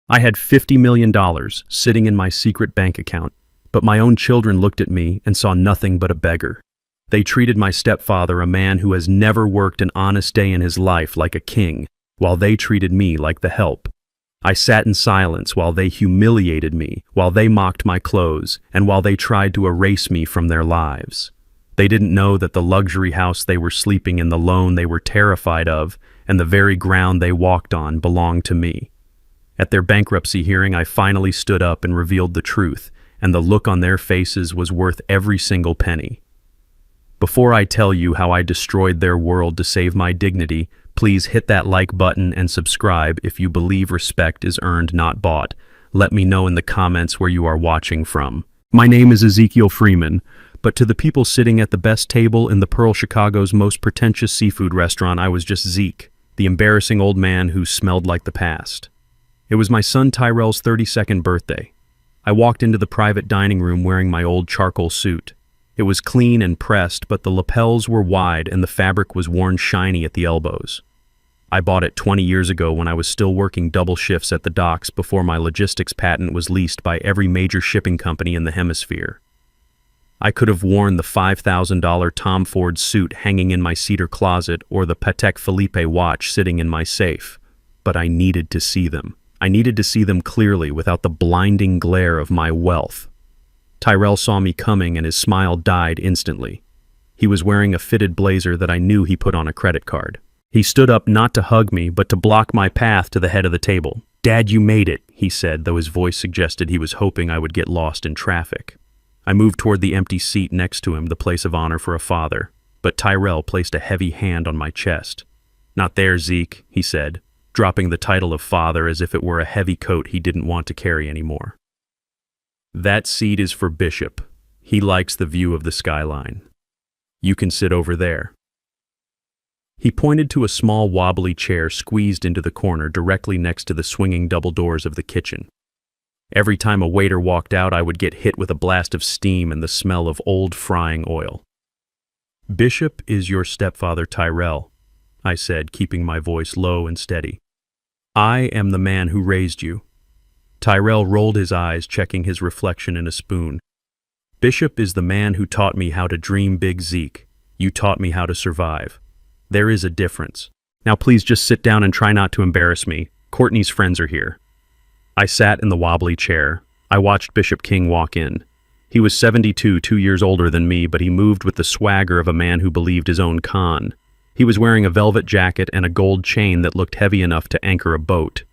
I had $50 million sitting in my secret bank account, but my own children looked at me and saw nothing but a beggar. They treated my stepfather, a man who has never worked an honest day in his life, like a king, while they treated me like the help. I sat in silence while they humiliated me, while they mocked my clothes, and while they tried to erase me from their lives. They didn't know that the luxury house they were sleeping in, the loan they were terrified of, and the very ground they walked on belonged to me. At their bankruptcy hearing, I finally stood up and revealed the truth, and the look on their faces was worth every single penny. Before I tell you how I destroyed their world to save my dignity, please hit that like button and subscribe if you believe respect is earned, not bought. Let me know in the comments where you are watching from. My name is Ezekiel Freeman, but to the people sitting at the best table in the Pearl, Chicago's most pretentious seafood restaurant, I was just Zeke, the embarrassing old man who smelled like the past. It was my son Tyrell's 32nd birthday. I walked into the private dining room wearing my old charcoal suit. It was clean and pressed, but the lapels were wide and the fabric was worn shiny at the elbows. I bought it 20 years ago when I was still working double shifts at the docks before my logistics patent was leased by every major shipping company in the hemisphere. I could have worn the $5,000 Tom Ford suit hanging in my cedar closet or the Patek Philippe watch sitting in my safe, but I needed to see them. I needed to see them clearly without the blinding glare of my wealth. Tyrell saw me coming and his smile died instantly. He was wearing a fitted blazer that I knew he put on a credit card. He stood up not to hug me, but to block my path to the head of the table. "Dad, you made it," he said, though his voice suggested he was hoping I would get lost in traffic. I moved toward the empty seat next to him, the place of honor for a father, but Tyrell placed a heavy hand on my chest. "Not there, Zeke," he said, dropping the title of father as if it were a heavy coat he didn't want to carry anymore. "That seat is for Bishop. He likes the view of the skyline. You can sit over there." He pointed to a small wobbly chair squeezed into the corner directly next to the swinging double doors of the kitchen. Every time a waiter walked out, I would get hit with a blast of steam and the smell of old frying oil. "Bishop is your stepfather, Tyrell," I said, keeping my voice low and steady. "I am the man who raised you." Tyrell rolled his eyes, checking his reflection in a spoon. "Bishop is the man who taught me how to dream big, Zeke. You taught me how to survive. There is a difference. Now please just sit down and try not to embarrass me. Courtney's friends are here." I sat in the wobbly chair. I watched Bishop King walk in. He was 72, 2 years older than me, but he moved with the swagger of a man who believed his own con. He was wearing a velvet jacket and a gold chain that looked heavy enough to anchor a boat.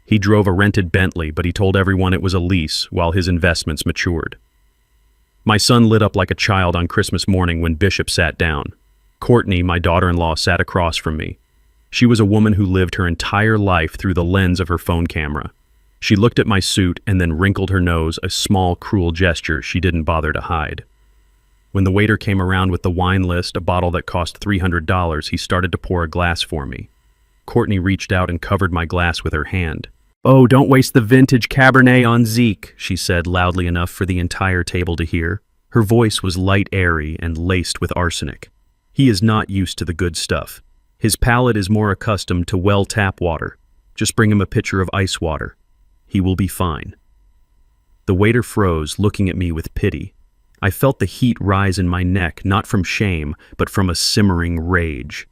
He drove a rented Bentley, but he told everyone it was a lease while his investments matured. My son lit up like a child on Christmas morning when Bishop sat down. Courtney, my daughter-in-law, sat across from me. She was a woman who lived her entire life through the lens of her phone camera. She looked at my suit and then wrinkled her nose, a small, cruel gesture she didn't bother to hide. When the waiter came around with the wine list, a bottle that cost $300, he started to pour a glass for me. Courtney reached out and covered my glass with her hand. "Oh, don't waste the vintage Cabernet on Zeke," she said loudly enough for the entire table to hear. Her voice was light, airy, and laced with arsenic. "He is not used to the good stuff. His palate is more accustomed to well tap water. Just bring him a pitcher of ice water. He will be fine." The waiter froze, looking at me with pity. I felt the heat rise in my neck, not from shame, but from a simmering rage.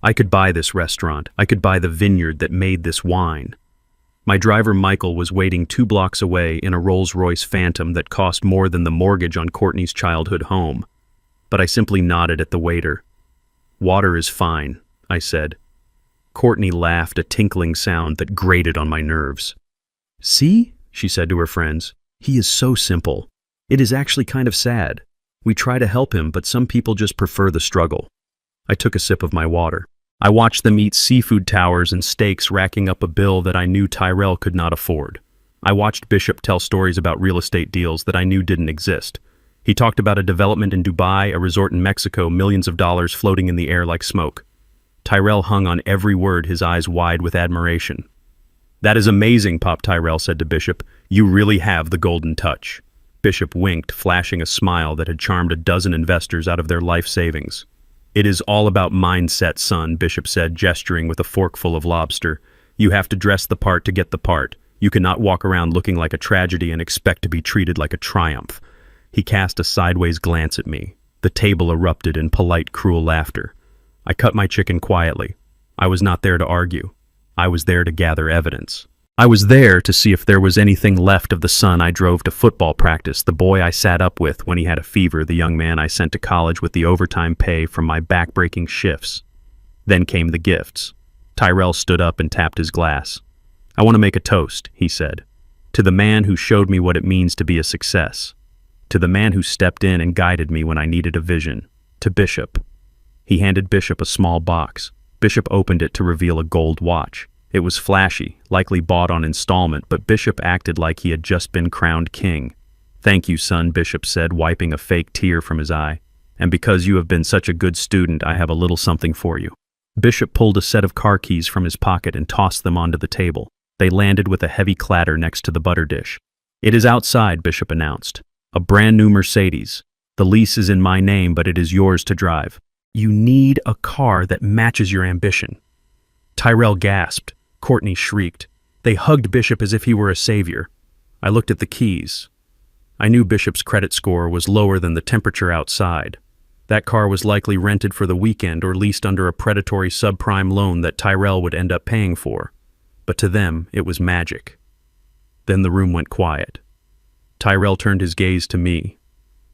I could buy this restaurant. I could buy the vineyard that made this wine. My driver, Michael, was waiting 2 blocks away in a Rolls-Royce Phantom that cost more than the mortgage on Courtney's childhood home. But I simply nodded at the waiter. "Water is fine," I said. Courtney laughed, a tinkling sound that grated on my nerves. "See?" she said to her friends. "He is so simple. It is actually kind of sad. We try to help him, but some people just prefer the struggle." I took a sip of my water. I watched them eat seafood towers and steaks, racking up a bill that I knew Tyrell could not afford. I watched Bishop tell stories about real estate deals that I knew didn't exist. He talked about a development in Dubai, a resort in Mexico, millions of dollars floating in the air like smoke. Tyrell hung on every word, his eyes wide with admiration. "That is amazing," Pop Tyrell said to Bishop. "You really have the golden touch." Bishop winked, flashing a smile that had charmed a dozen investors out of their life savings. "It is all about mindset, son," Bishop said, gesturing with a forkful of lobster. "You have to dress the part to get the part. You cannot walk around looking like a tragedy and expect to be treated like a triumph." He cast a sideways glance at me. The table erupted in polite, cruel laughter. I cut my chicken quietly. I was not there to argue. I was there to gather evidence. I was there to see if there was anything left of the son I drove to football practice, the boy I sat up with when he had a fever, the young man I sent to college with the overtime pay from my back-breaking shifts. Then came the gifts. Tyrell stood up and tapped his glass. "I want to make a toast," he said, "to the man who showed me what it means to be a success. To the man who stepped in and guided me when I needed a vision. To Bishop." He handed Bishop a small box. Bishop opened it to reveal a gold watch. It was flashy, likely bought on installment, but Bishop acted like he had just been crowned king. "Thank you, son," Bishop said, wiping a fake tear from his eye. "And because you have been such a good student, I have a little something for you." Bishop pulled a set of car keys from his pocket and tossed them onto the table. They landed with a heavy clatter next to the butter dish. "It is outside," Bishop announced. "A brand new Mercedes. The lease is in my name, but it is yours to drive." "You need a car that matches your ambition." Tyrell gasped. Courtney shrieked. They hugged Bishop as if he were a savior. I looked at the keys. I knew Bishop's credit score was lower than the temperature outside. That car was likely rented for the weekend or leased under a predatory subprime loan that Tyrell would end up paying for. But to them, it was magic. Then the room went quiet. Tyrell turned his gaze to me.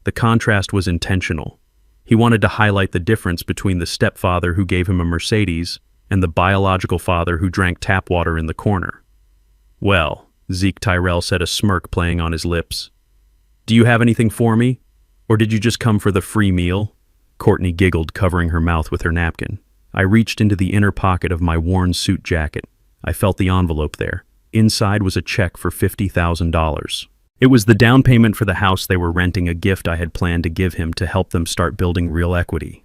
The contrast was intentional. He wanted to highlight the difference between the stepfather who gave him a Mercedes and the biological father who drank tap water in the corner. "Well," Zeke Tyrell said, a smirk playing on his lips. "Do you have anything for me? Or did you just come for the free meal?" Courtney giggled, covering her mouth with her napkin. I reached into the inner pocket of my worn suit jacket. I felt the envelope there. Inside was a check for $50,000. It was the down payment for the house they were renting, a gift I had planned to give him to help them start building real equity.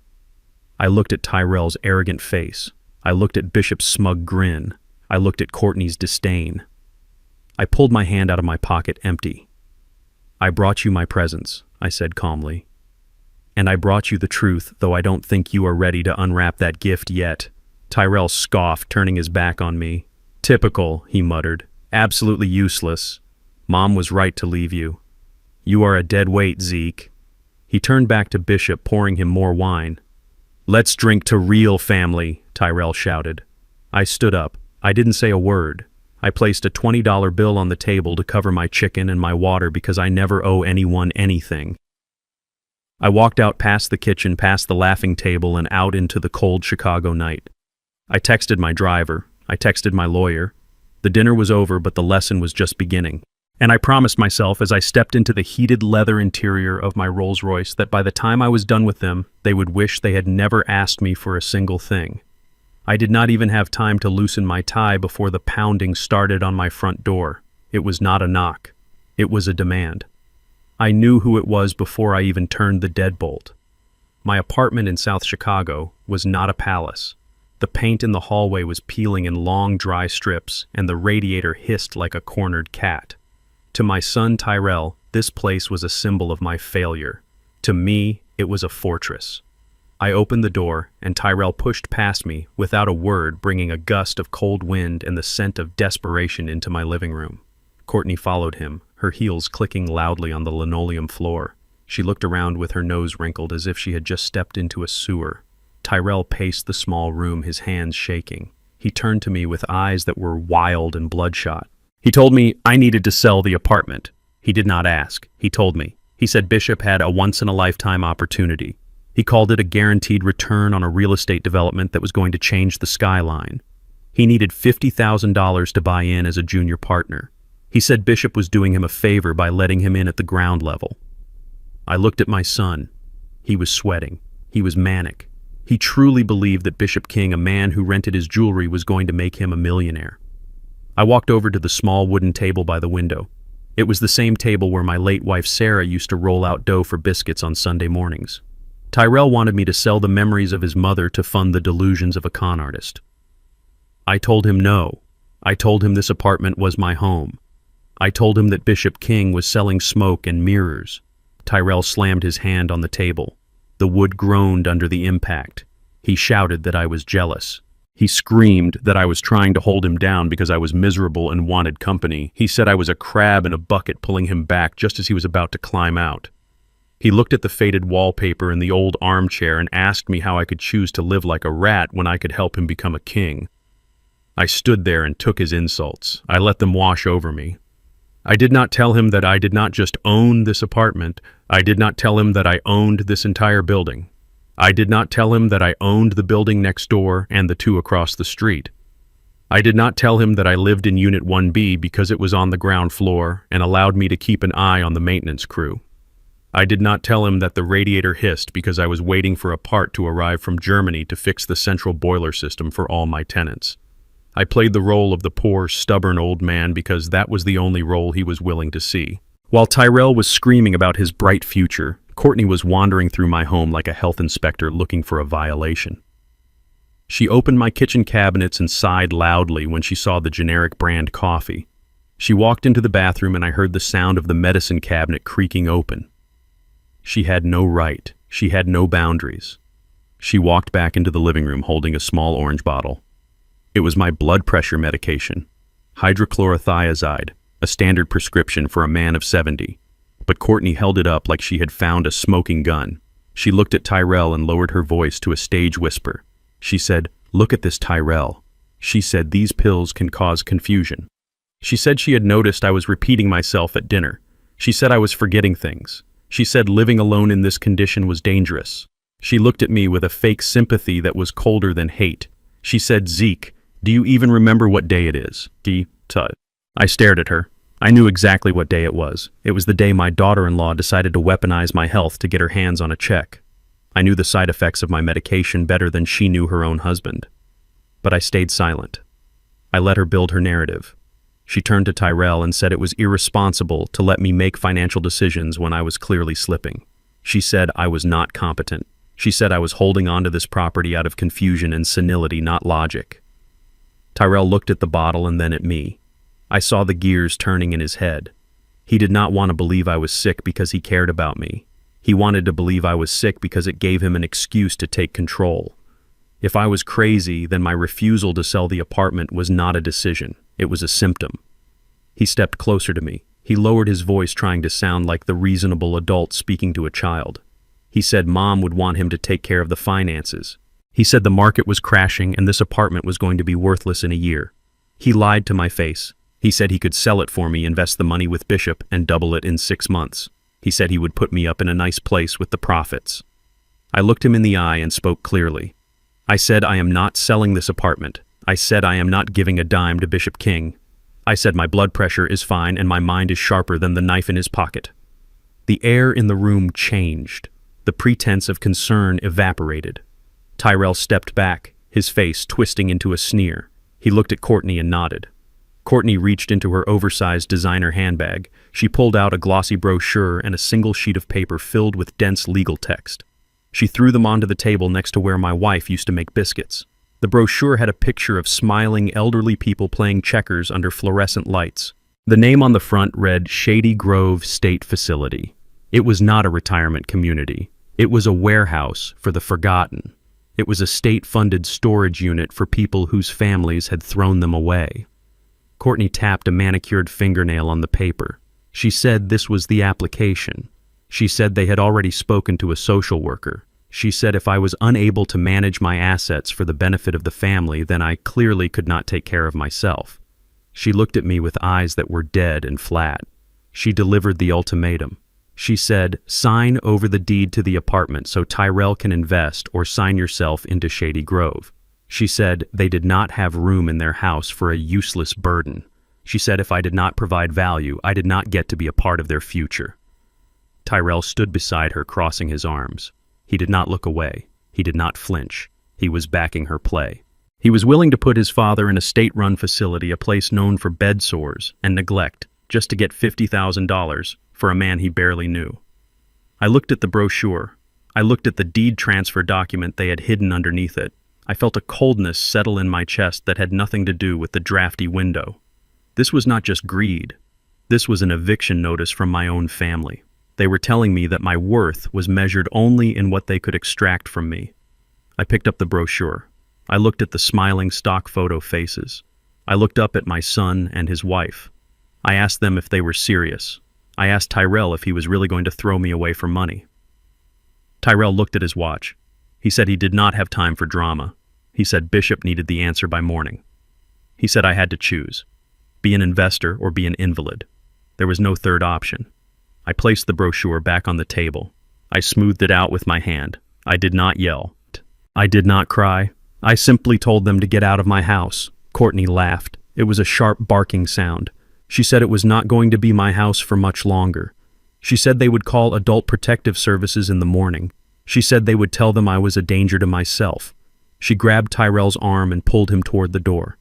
I looked at Tyrell's arrogant face. I looked at Bishop's smug grin. I looked at Courtney's disdain. I pulled my hand out of my pocket empty. "I brought you my presents," I said calmly. "And I brought you the truth, though I don't think you are ready to unwrap that gift yet." Tyrell scoffed, turning his back on me. "Typical," he muttered. "Absolutely useless. Mom was right to leave you. You are a dead weight, Zeke." He turned back to Bishop, pouring him more wine. "Let's drink to real family," Tyrell shouted. I stood up. I didn't say a word. I placed a $20 bill on the table to cover my chicken and my water because I never owe anyone anything. I walked out past the kitchen, past the laughing table, and out into the cold Chicago night. I texted my driver. I texted my lawyer. The dinner was over, but the lesson was just beginning. And I promised myself as I stepped into the heated leather interior of my Rolls-Royce that by the time I was done with them, they would wish they had never asked me for a single thing. I did not even have time to loosen my tie before the pounding started on my front door. It was not a knock. It was a demand. I knew who it was before I even turned the deadbolt. My apartment in South Chicago was not a palace. The paint in the hallway was peeling in long, dry strips, and the radiator hissed like a cornered cat. To my son Tyrell, this place was a symbol of my failure. To me, it was a fortress. I opened the door, and Tyrell pushed past me without a word, bringing a gust of cold wind and the scent of desperation into my living room. Courtney followed him, her heels clicking loudly on the linoleum floor. She looked around with her nose wrinkled as if she had just stepped into a sewer. Tyrell paced the small room, his hands shaking. He turned to me with eyes that were wild and bloodshot. He told me I needed to sell the apartment. He did not ask. He told me. He said Bishop had a once-in-a-lifetime opportunity. He called it a guaranteed return on a real estate development that was going to change the skyline. He needed $50,000 to buy in as a junior partner. He said Bishop was doing him a favor by letting him in at the ground level. I looked at my son. He was sweating. He was manic. He truly believed that Bishop King, a man who rented his jewelry, was going to make him a millionaire. I walked over to the small wooden table by the window. It was the same table where my late wife Sarah used to roll out dough for biscuits on Sunday mornings. Tyrell wanted me to sell the memories of his mother to fund the delusions of a con artist. I told him no. I told him this apartment was my home. I told him that Bishop King was selling smoke and mirrors. Tyrell slammed his hand on the table. The wood groaned under the impact. He shouted that I was jealous. He screamed that I was trying to hold him down because I was miserable and wanted company. He said I was a crab in a bucket pulling him back just as he was about to climb out. He looked at the faded wallpaper and the old armchair and asked me how I could choose to live like a rat when I could help him become a king. I stood there and took his insults. I let them wash over me. I did not tell him that I did not just own this apartment. I did not tell him that I owned this entire building. I did not tell him that I owned the building next door and the two across the street. I did not tell him that I lived in Unit 1B because it was on the ground floor and allowed me to keep an eye on the maintenance crew. I did not tell him that the radiator hissed because I was waiting for a part to arrive from Germany to fix the central boiler system for all my tenants. I played the role of the poor, stubborn old man because that was the only role he was willing to see. While Tyrell was screaming about his bright future, Courtney was wandering through my home like a health inspector looking for a violation. She opened my kitchen cabinets and sighed loudly when she saw the generic brand coffee. She walked into the bathroom and I heard the sound of the medicine cabinet creaking open. She had no right. She had no boundaries. She walked back into the living room holding a small orange bottle. It was my blood pressure medication, hydrochlorothiazide, a standard prescription for a man of 70. But Courtney held it up like she had found a smoking gun. She looked at Tyrell and lowered her voice to a stage whisper. She said, "Look at this, Tyrell." She said, "These pills can cause confusion." She said she had noticed I was repeating myself at dinner. She said I was forgetting things. She said living alone in this condition was dangerous. She looked at me with a fake sympathy that was colder than hate. She said, "Zeke, do you even remember what day it is?" I stared at her. I knew exactly what day it was. It was the day my daughter-in-law decided to weaponize my health to get her hands on a check. I knew the side effects of my medication better than she knew her own husband. But I stayed silent. I let her build her narrative. She turned to Tyrell and said it was irresponsible to let me make financial decisions when I was clearly slipping. She said I was not competent. She said I was holding on to this property out of confusion and senility, not logic. Tyrell looked at the bottle and then at me. I saw the gears turning in his head. He did not want to believe I was sick because he cared about me. He wanted to believe I was sick because it gave him an excuse to take control. If I was crazy, then my refusal to sell the apartment was not a decision. It was a symptom. He stepped closer to me. He lowered his voice, trying to sound like the reasonable adult speaking to a child. He said Mom would want him to take care of the finances. He said the market was crashing and this apartment was going to be worthless in a year. He lied to my face. He said he could sell it for me, invest the money with Bishop, and double it in 6 months. He said he would put me up in a nice place with the profits. I looked him in the eye and spoke clearly. I said I am not selling this apartment. I said I am not giving a dime to Bishop King. I said my blood pressure is fine and my mind is sharper than the knife in his pocket. The air in the room changed. The pretense of concern evaporated. Tyrell stepped back, his face twisting into a sneer. He looked at Courtney and nodded. Courtney reached into her oversized designer handbag. She pulled out a glossy brochure and a single sheet of paper filled with dense legal text. She threw them onto the table next to where my wife used to make biscuits. The brochure had a picture of smiling elderly people playing checkers under fluorescent lights. The name on the front read Shady Grove State Facility. It was not a retirement community. It was a warehouse for the forgotten. It was a state-funded storage unit for people whose families had thrown them away. Courtney tapped a manicured fingernail on the paper. She said this was the application. She said they had already spoken to a social worker. She said if I was unable to manage my assets for the benefit of the family, then I clearly could not take care of myself. She looked at me with eyes that were dead and flat. She delivered the ultimatum. She said, "Sign over the deed to the apartment so Tyrell can invest, or sign yourself into Shady Grove." She said they did not have room in their house for a useless burden. She said if I did not provide value, I did not get to be a part of their future. Tyrell stood beside her, crossing his arms. He did not look away. He did not flinch. He was backing her play. He was willing to put his father in a state-run facility, a place known for bed sores and neglect, just to get $50,000 for a man he barely knew. I looked at the brochure. I looked at the deed transfer document they had hidden underneath it. I felt a coldness settle in my chest that had nothing to do with the drafty window. This was not just greed. This was an eviction notice from my own family. They were telling me that my worth was measured only in what they could extract from me. I picked up the brochure. I looked at the smiling stock photo faces. I looked up at my son and his wife. I asked them if they were serious. I asked Tyrell if he was really going to throw me away for money. Tyrell looked at his watch. He said he did not have time for drama. He said Bishop needed the answer by morning. He said I had to choose. Be an investor or be an invalid. There was no third option. I placed the brochure back on the table. I smoothed it out with my hand. I did not yell. I did not cry. I simply told them to get out of my house. Courtney laughed. It was a sharp barking sound. She said it was not going to be my house for much longer. She said they would call Adult Protective Services in the morning. She said they would tell them I was a danger to myself. She grabbed Tyrell's arm and pulled him toward the door.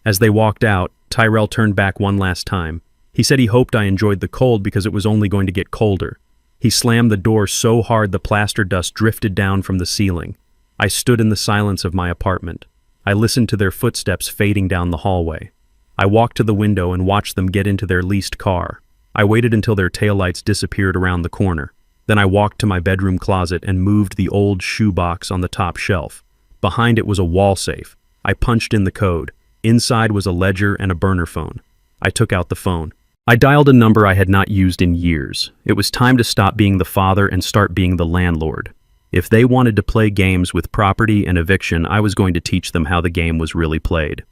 As they walked out, Tyrell turned back one last time. He said he hoped I enjoyed the cold because it was only going to get colder. He slammed the door so hard the plaster dust drifted down from the ceiling. I stood in the silence of my apartment. I listened to their footsteps fading down the hallway. I walked to the window and watched them get into their leased car. I waited until their taillights disappeared around the corner. Then I walked to my bedroom closet and moved the old shoebox on the top shelf. Behind it was a wall safe. I punched in the code. Inside was a ledger and a burner phone. I took out the phone. I dialed a number I had not used in years. It was time to stop being the father and start being the landlord. If they wanted to play games with property and eviction, I was going to teach them how the game was really played.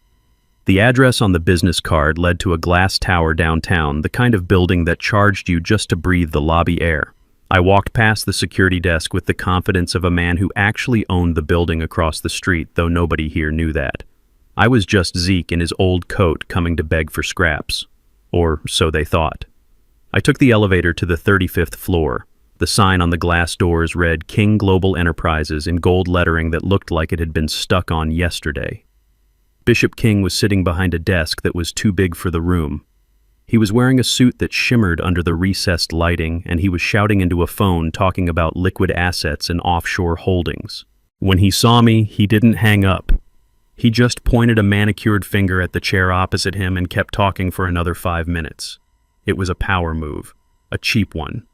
The address on the business card led to a glass tower downtown, the kind of building that charged you just to breathe the lobby air. I walked past the security desk with the confidence of a man who actually owned the building across the street, though nobody here knew that. I was just Zeke in his old coat coming to beg for scraps. Or so they thought. I took the elevator to the 35th floor. The sign on the glass doors read King Global Enterprises in gold lettering that looked like it had been stuck on yesterday. Bishop King was sitting behind a desk that was too big for the room. He was wearing a suit that shimmered under the recessed lighting, and he was shouting into a phone talking about liquid assets and offshore holdings. When he saw me, he didn't hang up. He just pointed a manicured finger at the chair opposite him and kept talking for another 5 minutes. It was a power move, a cheap one.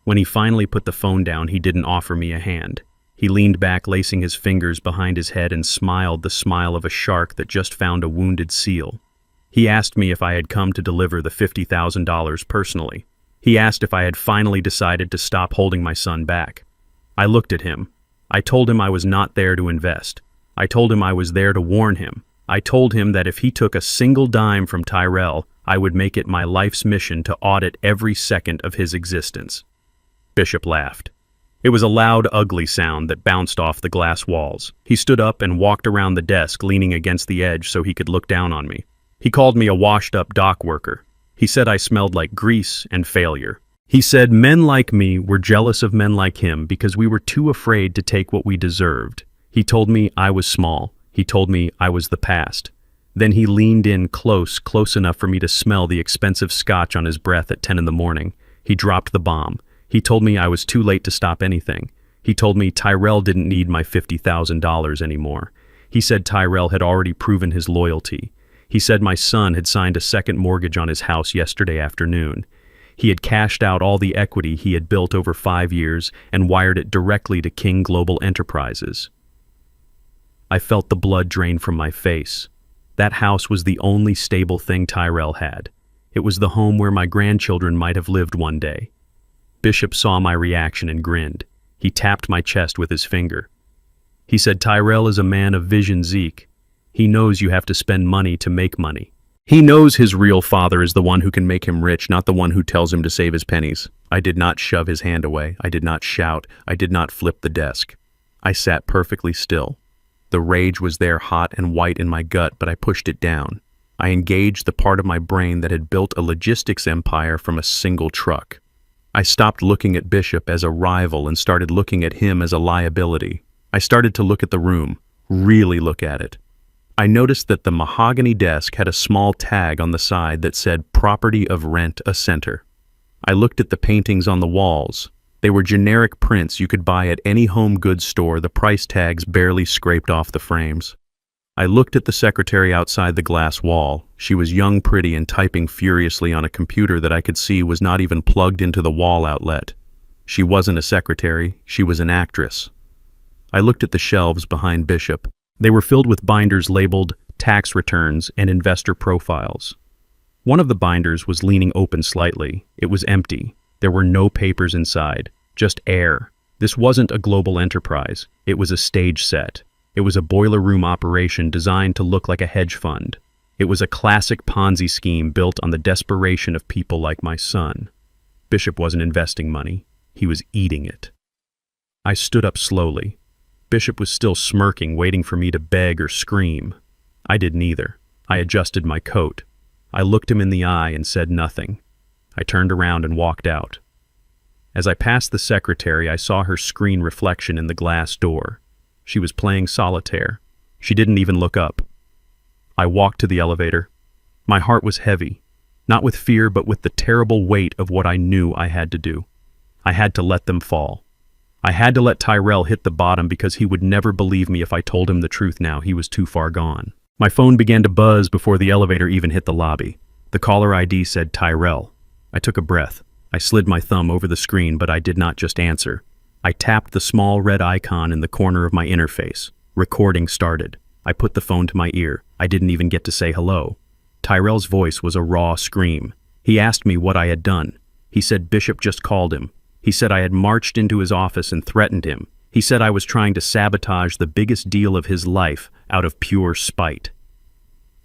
When he finally put the phone down, he didn't offer me a hand. He leaned back, lacing his fingers behind his head, and smiled the smile of a shark that just found a wounded seal. He asked me if I had come to deliver the $50,000 personally. He asked if I had finally decided to stop holding my son back. I looked at him. I told him I was not there to invest. I told him I was there to warn him. I told him that if he took a single dime from Tyrell, I would make it my life's mission to audit every second of his existence. Bishop laughed. It was a loud, ugly sound that bounced off the glass walls. He stood up and walked around the desk, leaning against the edge so he could look down on me. He called me a washed-up dock worker. He said I smelled like grease and failure. He said men like me were jealous of men like him because we were too afraid to take what we deserved. He told me I was small. He told me I was the past. Then he leaned in close enough for me to smell the expensive scotch on his breath at 10 in the morning. He dropped the bomb. He told me I was too late to stop anything. He told me Tyrell didn't need my $50,000 anymore. He said Tyrell had already proven his loyalty. He said my son had signed a second mortgage on his house yesterday afternoon. He had cashed out all the equity he had built over 5 years and wired it directly to King Global Enterprises. I felt the blood drain from my face. That house was the only stable thing Tyrell had. It was the home where my grandchildren might have lived one day. Bishop saw my reaction and grinned. He tapped my chest with his finger. He said, Tyrell is a man of vision, Zeke. He knows you have to spend money to make money. He knows his real father is the one who can make him rich, not the one who tells him to save his pennies. I did not shove his hand away. I did not shout. I did not flip the desk. I sat perfectly still. The rage was there, hot and white in my gut, but I pushed it down. I engaged the part of my brain that had built a logistics empire from a single truck. I stopped looking at Bishop as a rival and started looking at him as a liability. I started to look at the room, really look at it. I noticed that the mahogany desk had a small tag on the side that said Property of Rent a Center. I looked at the paintings on the walls. They were generic prints you could buy at any home goods store, the price tags barely scraped off the frames. I looked at the secretary outside the glass wall. She was young, pretty, and typing furiously on a computer that I could see was not even plugged into the wall outlet. She wasn't a secretary, she was an actress. I looked at the shelves behind Bishop. They were filled with binders labeled tax returns and investor profiles. One of the binders was leaning open slightly. It was empty. There were no papers inside, just air. This wasn't a global enterprise. It was a stage set. It was a boiler room operation designed to look like a hedge fund. It was a classic Ponzi scheme built on the desperation of people like my son. Bishop wasn't investing money. He was eating it. I stood up slowly. Bishop was still smirking, waiting for me to beg or scream. I did neither. I adjusted my coat. I looked him in the eye and said nothing. I turned around and walked out. As I passed the secretary, I saw her screen reflection in the glass door. She was playing solitaire. She didn't even look up. I walked to the elevator. My heart was heavy, not with fear, but with the terrible weight of what I knew I had to do. I had to let them fall. I had to let Tyrell hit the bottom because he would never believe me if I told him the truth now. He was too far gone. My phone began to buzz before the elevator even hit the lobby. The caller ID said Tyrell. I took a breath. I slid my thumb over the screen, but I did not just answer. I tapped the small red icon in the corner of my interface. Recording started. I put the phone to my ear. I didn't even get to say hello. Tyrell's voice was a raw scream. He asked me what I had done. He said Bishop just called him. He said I had marched into his office and threatened him. He said I was trying to sabotage the biggest deal of his life out of pure spite.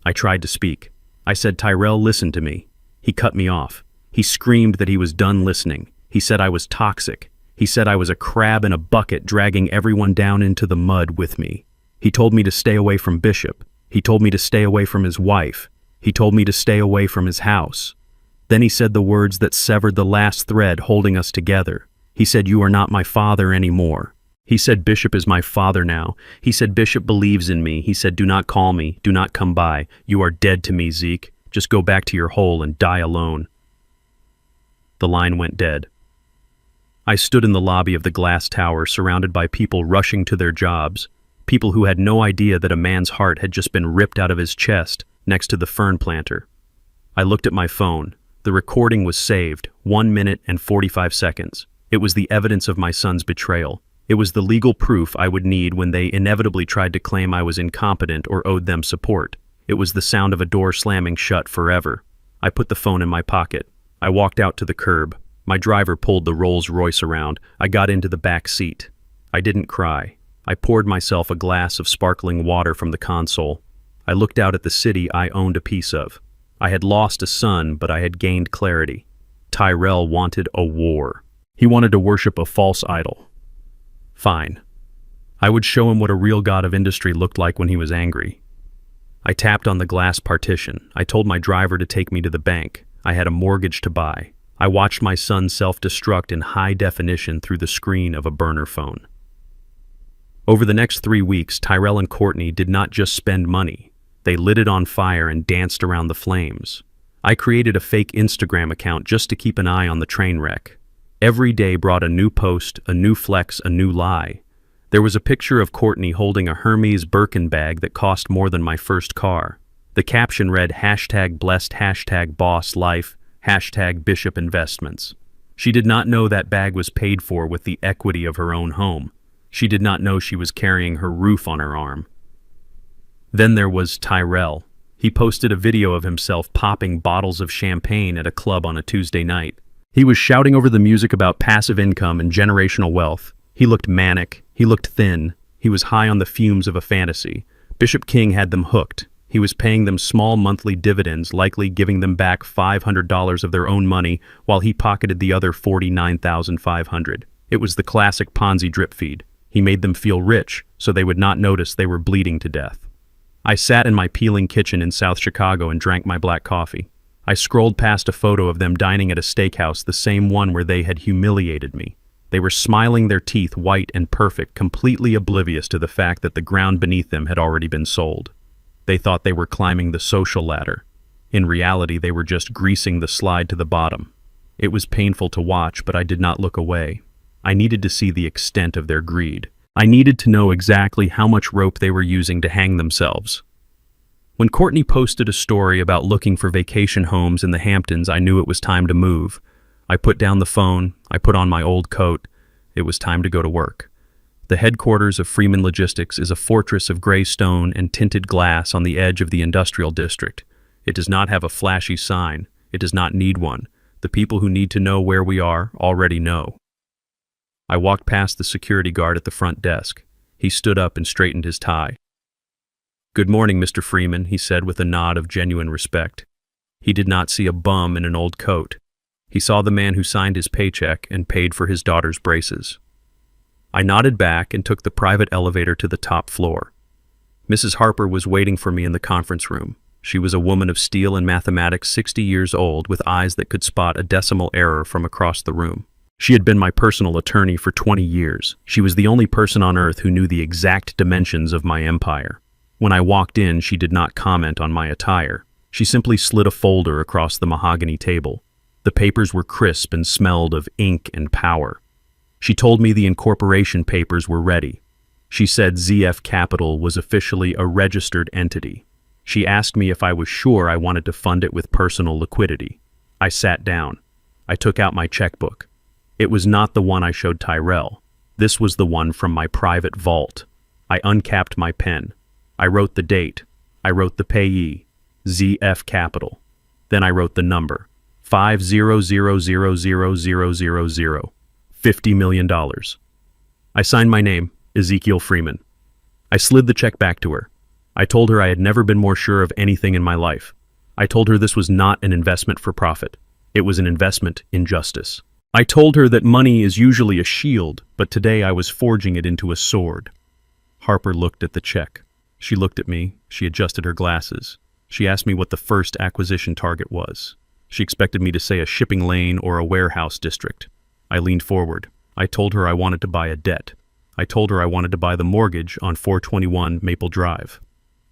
I tried to speak. I said, Tyrell, listen to me. He cut me off. He screamed that he was done listening. He said I was toxic. He said I was a crab in a bucket dragging everyone down into the mud with me. He told me to stay away from Bishop. He told me to stay away from his wife. He told me to stay away from his house. Then he said the words that severed the last thread holding us together. He said, you are not my father anymore. He said Bishop is my father now. He said Bishop believes in me. He said, do not call me. Do not come by. You are dead to me, Zeke. Just go back to your hole and die alone. The line went dead. I stood in the lobby of the glass tower, surrounded by people rushing to their jobs, people who had no idea that a man's heart had just been ripped out of his chest next to the fern planter. I looked at my phone. The recording was saved, 1 minute and 45 seconds. It was the evidence of my son's betrayal. It was the legal proof I would need when they inevitably tried to claim I was incompetent or owed them support. It was the sound of a door slamming shut forever. I put the phone in my pocket. I walked out to the curb. My driver pulled the Rolls-Royce around. I got into the back seat. I didn't cry. I poured myself a glass of sparkling water from the console. I looked out at the city I owned a piece of. I had lost a son, but I had gained clarity. Tyrell wanted a war. He wanted to worship a false idol. Fine. I would show him what a real god of industry looked like when he was angry. I tapped on the glass partition. I told my driver to take me to the bank. I had a mortgage to buy. I watched my son self-destruct in high definition through the screen of a burner phone. Over the next 3 weeks, Tyrell and Courtney did not just spend money. They lit it on fire and danced around the flames. I created a fake Instagram account just to keep an eye on the train wreck. Every day brought a new post, a new flex, a new lie. There was a picture of Courtney holding a Hermes Birkin bag that cost more than my first car. The caption read #blessed, #boss life, #Bishop investments. She did not know that bag was paid for with the equity of her own home. She did not know she was carrying her roof on her arm. Then there was Tyrell. He posted a video of himself popping bottles of champagne at a club on a Tuesday night. He was shouting over the music about passive income and generational wealth. He looked manic. He looked thin. He was high on the fumes of a fantasy. Bishop King had them hooked. He was paying them small monthly dividends, likely giving them back $500 of their own money while he pocketed the other $49,500. It was the classic Ponzi drip feed. He made them feel rich so they would not notice they were bleeding to death. I sat in my peeling kitchen in South Chicago and drank my black coffee. I scrolled past a photo of them dining at a steakhouse, the same one where they had humiliated me. They were smiling, their teeth white and perfect, completely oblivious to the fact that the ground beneath them had already been sold. They thought they were climbing the social ladder. In reality, they were just greasing the slide to the bottom. It was painful to watch, but I did not look away. I needed to see the extent of their greed. I needed to know exactly how much rope they were using to hang themselves. When Courtney posted a story about looking for vacation homes in the Hamptons, I knew it was time to move. I put down the phone. I put on my old coat. It was time to go to work. The headquarters of Freeman Logistics is a fortress of gray stone and tinted glass on the edge of the industrial district. It does not have a flashy sign. It does not need one. The people who need to know where we are already know. I walked past the security guard at the front desk. He stood up and straightened his tie. "Good morning, Mr. Freeman," he said with a nod of genuine respect. He did not see a bum in an old coat. He saw the man who signed his paycheck and paid for his daughter's braces. I nodded back and took the private elevator to the top floor. Mrs. Harper was waiting for me in the conference room. She was a woman of steel and mathematics, 60 years old, with eyes that could spot a decimal error from across the room. She had been my personal attorney for 20 years. She was the only person on earth who knew the exact dimensions of my empire. When I walked in, she did not comment on my attire. She simply slid a folder across the mahogany table. The papers were crisp and smelled of ink and power. She told me the incorporation papers were ready. She said ZF Capital was officially a registered entity. She asked me if I was sure I wanted to fund it with personal liquidity. I sat down. I took out my checkbook. It was not the one I showed Tyrell. This was the one from my private vault. I uncapped my pen. I wrote the date. I wrote the payee, ZF Capital. Then I wrote the number, 5000000, $50 million. I signed my name, Ezekiel Freeman. I slid the check back to her. I told her I had never been more sure of anything in my life. I told her this was not an investment for profit. It was an investment in justice. I told her that money is usually a shield, but today I was forging it into a sword. Harper looked at the check. She looked at me. She adjusted her glasses. She asked me what the first acquisition target was. She expected me to say a shipping lane or a warehouse district. I leaned forward. I told her I wanted to buy a debt. I told her I wanted to buy the mortgage on 421 Maple Drive.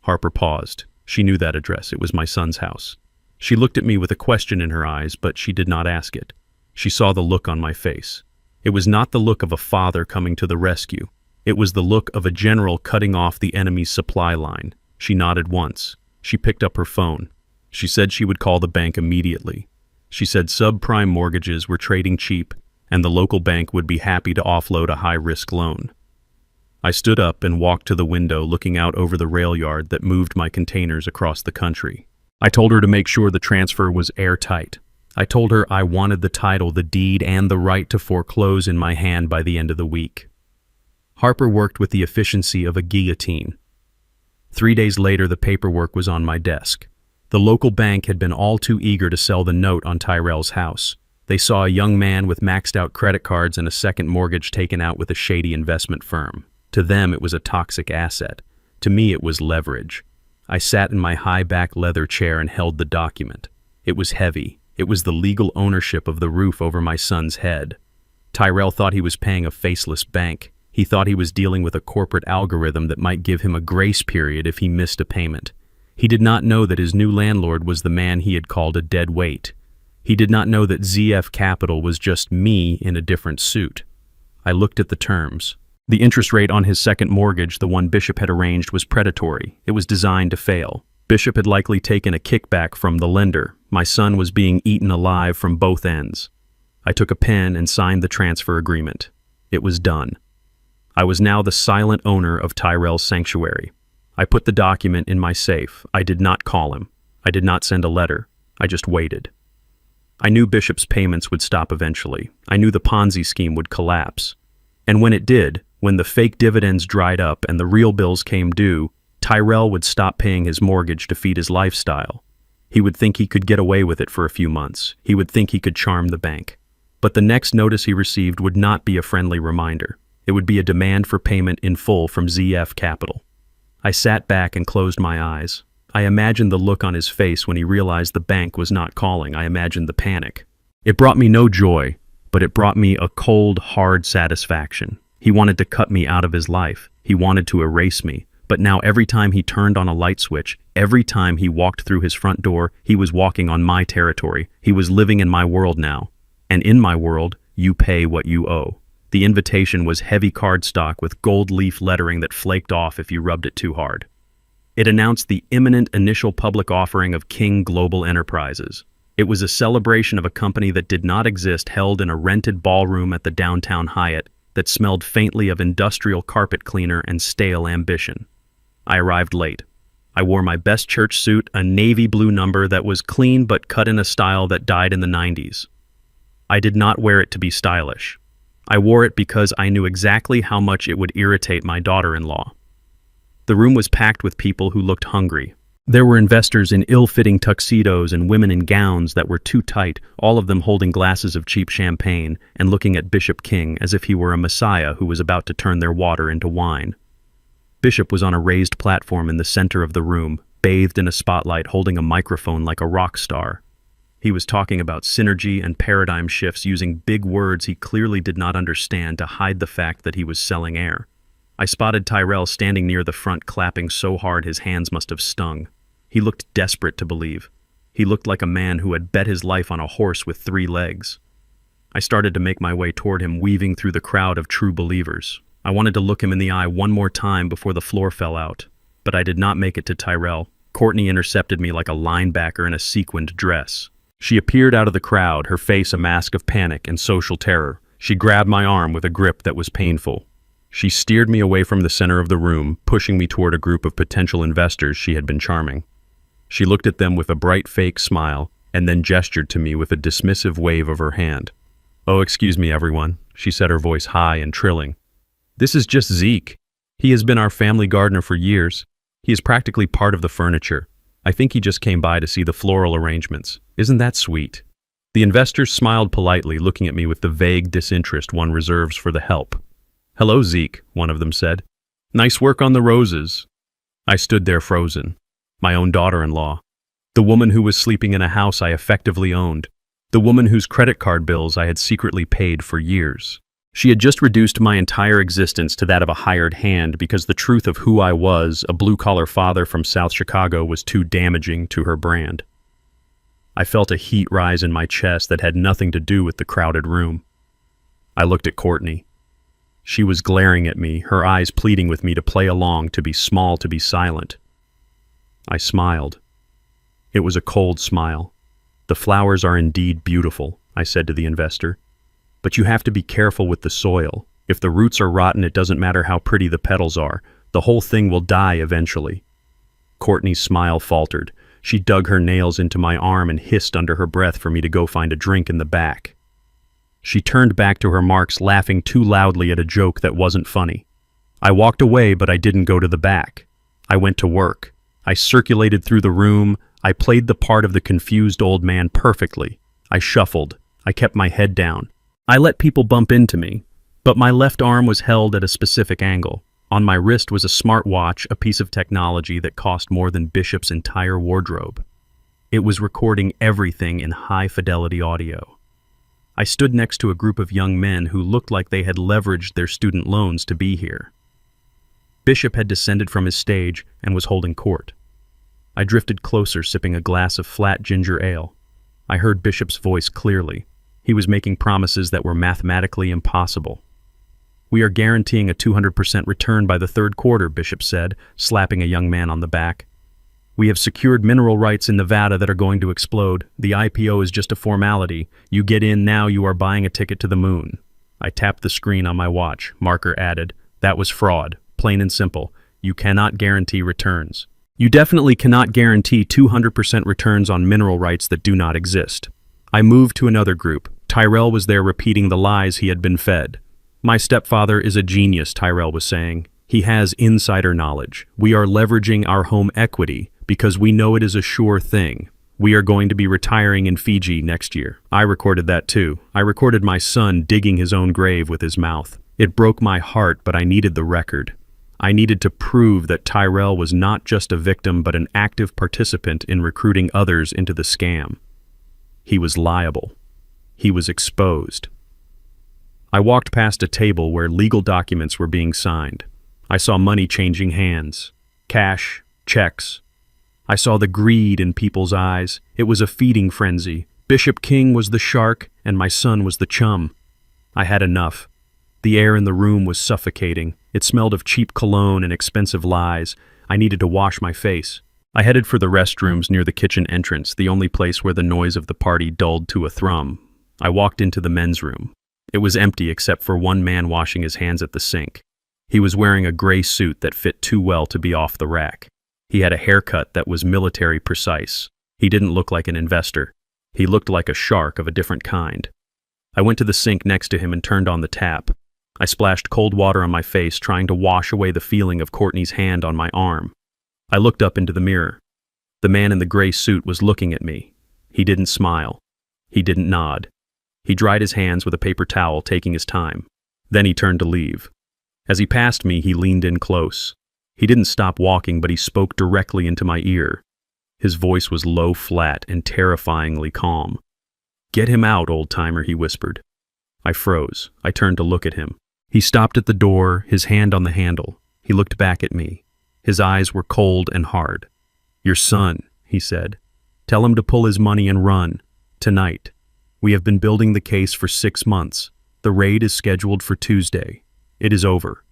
Harper paused. She knew that address. It was my son's house. She looked at me with a question in her eyes, but she did not ask it. She saw the look on my face. It was not the look of a father coming to the rescue. It was the look of a general cutting off the enemy's supply line. She nodded once. She picked up her phone. She said she would call the bank immediately. She said subprime mortgages were trading cheap, and the local bank would be happy to offload a high-risk loan. I stood up and walked to the window looking out over the rail yard that moved my containers across the country. I told her to make sure the transfer was airtight. I told her I wanted the title, the deed, and the right to foreclose in my hand by the end of the week. Harper worked with the efficiency of a guillotine. 3 days later, the paperwork was on my desk. The local bank had been all too eager to sell the note on Tyrell's house. They saw a young man with maxed-out credit cards and a second mortgage taken out with a shady investment firm. To them, it was a toxic asset. To me, it was leverage. I sat in my high-back leather chair and held the document. It was heavy. It was the legal ownership of the roof over my son's head. Tyrell thought he was paying a faceless bank. He thought he was dealing with a corporate algorithm that might give him a grace period if he missed a payment. He did not know that his new landlord was the man he had called a dead weight. He did not know that ZF Capital was just me in a different suit. I looked at the terms. The interest rate on his second mortgage, the one Bishop had arranged, was predatory. It was designed to fail. Bishop had likely taken a kickback from the lender. My son was being eaten alive from both ends. I took a pen and signed the transfer agreement. It was done. I was now the silent owner of Tyrell's sanctuary. I put the document in my safe. I did not call him. I did not send a letter. I just waited. I knew Bishop's payments would stop eventually. I knew the Ponzi scheme would collapse. And when it did, when the fake dividends dried up and the real bills came due, Tyrell would stop paying his mortgage to feed his lifestyle. He would think he could get away with it for a few months. He would think he could charm the bank. But the next notice he received would not be a friendly reminder. It would be a demand for payment in full from ZF Capital. I sat back and closed my eyes. I imagined the look on his face when he realized the bank was not calling. I imagined the panic. It brought me no joy, but it brought me a cold, hard satisfaction. He wanted to cut me out of his life. He wanted to erase me. But now every time he turned on a light switch, every time he walked through his front door, he was walking on my territory. He was living in my world now. And in my world, you pay what you owe. The invitation was heavy cardstock with gold leaf lettering that flaked off if you rubbed it too hard. It announced the imminent initial public offering of King Global Enterprises. It was a celebration of a company that did not exist, held in a rented ballroom at the downtown Hyatt. that smelled faintly of industrial carpet cleaner and stale ambition. I arrived late. I wore my best church suit, a navy blue number that was clean but cut in a style that died in the 90s. I did not wear it to be stylish. I wore it because I knew exactly how much it would irritate my daughter-in-law. The room was packed with people who looked hungry. There were investors in ill-fitting tuxedos and women in gowns that were too tight, all of them holding glasses of cheap champagne and looking at Bishop King as if he were a messiah who was about to turn their water into wine. Bishop was on a raised platform in the center of the room, bathed in a spotlight, holding a microphone like a rock star. He was talking about synergy and paradigm shifts using big words he clearly did not understand to hide the fact that he was selling air. I spotted Tyrell standing near the front, clapping so hard his hands must have stung. He looked desperate to believe. He looked like a man who had bet his life on a horse with 3 legs. I started to make my way toward him, weaving through the crowd of true believers. I wanted to look him in the eye one more time before the floor fell out, but I did not make it to Tyrell. Courtney intercepted me like a linebacker in a sequined dress. She appeared out of the crowd, her face a mask of panic and social terror. She grabbed my arm with a grip that was painful. She steered me away from the center of the room, pushing me toward a group of potential investors she had been charming. She looked at them with a bright fake smile, and then gestured to me with a dismissive wave of her hand. "Oh, excuse me, everyone," she said, her voice high and trilling. "This is just Zeke. He has been our family gardener for years. He is practically part of the furniture. I think he just came by to see the floral arrangements. Isn't that sweet?" The investors smiled politely, looking at me with the vague disinterest one reserves for the help. "Hello, Zeke," one of them said. "Nice work on the roses." I stood there frozen. My own daughter-in-law. The woman who was sleeping in a house I effectively owned. The woman whose credit card bills I had secretly paid for years. She had just reduced my entire existence to that of a hired hand because the truth of who I was, a blue-collar father from South Chicago, was too damaging to her brand. I felt a heat rise in my chest that had nothing to do with the crowded room. I looked at Courtney. She was glaring at me, her eyes pleading with me to play along, to be small, to be silent. I smiled. It was a cold smile. "The flowers are indeed beautiful," I said to the investor. "But you have to be careful with the soil. If the roots are rotten, it doesn't matter how pretty the petals are. The whole thing will die eventually." Courtney's smile faltered. She dug her nails into my arm and hissed under her breath for me to go find a drink in the back. She turned back to her marks, laughing too loudly at a joke that wasn't funny. I walked away, but I didn't go to the back. I went to work. I circulated through the room. I played the part of the confused old man perfectly. I shuffled. I kept my head down. I let people bump into me, but my left arm was held at a specific angle. On my wrist was a smart watch, a piece of technology that cost more than Bishop's entire wardrobe. It was recording everything in high-fidelity audio. I stood next to a group of young men who looked like they had leveraged their student loans to be here. Bishop had descended from his stage and was holding court. I drifted closer, sipping a glass of flat ginger ale. I heard Bishop's voice clearly. He was making promises that were mathematically impossible. "We are guaranteeing a 200% return by the third quarter," Bishop said, slapping a young man on the back. "We have secured mineral rights in Nevada that are going to explode. The IPO is just a formality. You get in now, you are buying a ticket to the moon." I tapped the screen on my watch. Marker added, "That was fraud. Plain and simple. You cannot guarantee returns. You definitely cannot guarantee 200% returns on mineral rights that do not exist." I moved to another group. Tyrell was there repeating the lies he had been fed. "My stepfather is a genius," Tyrell was saying. "He has insider knowledge. We are leveraging our home equity because we know it is a sure thing. We are going to be retiring in Fiji next year." I recorded that too. I recorded my son digging his own grave with his mouth. It broke my heart, but I needed the record. I needed to prove that Tyrell was not just a victim but an active participant in recruiting others into the scam. He was liable. He was exposed. I walked past a table where legal documents were being signed. I saw money changing hands. Cash, checks. I saw the greed in people's eyes. It was a feeding frenzy. Bishop King was the shark, and my son was the chum. I had enough. The air in the room was suffocating. It smelled of cheap cologne and expensive lies. I needed to wash my face. I headed for the restrooms near the kitchen entrance, the only place where the noise of the party dulled to a thrum. I walked into the men's room. It was empty except for one man washing his hands at the sink. He was wearing a gray suit that fit too well to be off the rack. He had a haircut that was military precise. He didn't look like an investor. He looked like a shark of a different kind. I went to the sink next to him and turned on the tap. I splashed cold water on my face, trying to wash away the feeling of Courtney's hand on my arm. I looked up into the mirror. The man in the gray suit was looking at me. He didn't smile. He didn't nod. He dried his hands with a paper towel, taking his time. Then he turned to leave. As he passed me, he leaned in close. He didn't stop walking, but he spoke directly into my ear. His voice was low, flat, and terrifyingly calm. "Get him out, old-timer," he whispered. I froze. I turned to look at him. He stopped at the door, his hand on the handle. He looked back at me. His eyes were cold and hard. "Your son," he said. "Tell him to pull his money and run. Tonight. We have been building the case for 6 months. The raid is scheduled for Tuesday. It is over."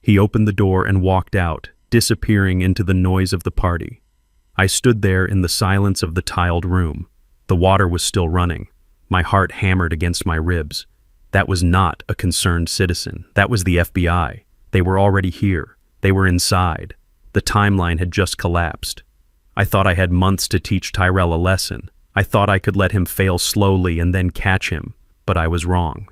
He opened the door and walked out, disappearing into the noise of the party. I stood there in the silence of the tiled room. The water was still running. My heart hammered against my ribs. That was not a concerned citizen. That was the FBI. They were already here. They were inside. The timeline had just collapsed. I thought I had months to teach Tyrell a lesson. I thought I could let him fail slowly and then catch him, but I was wrong.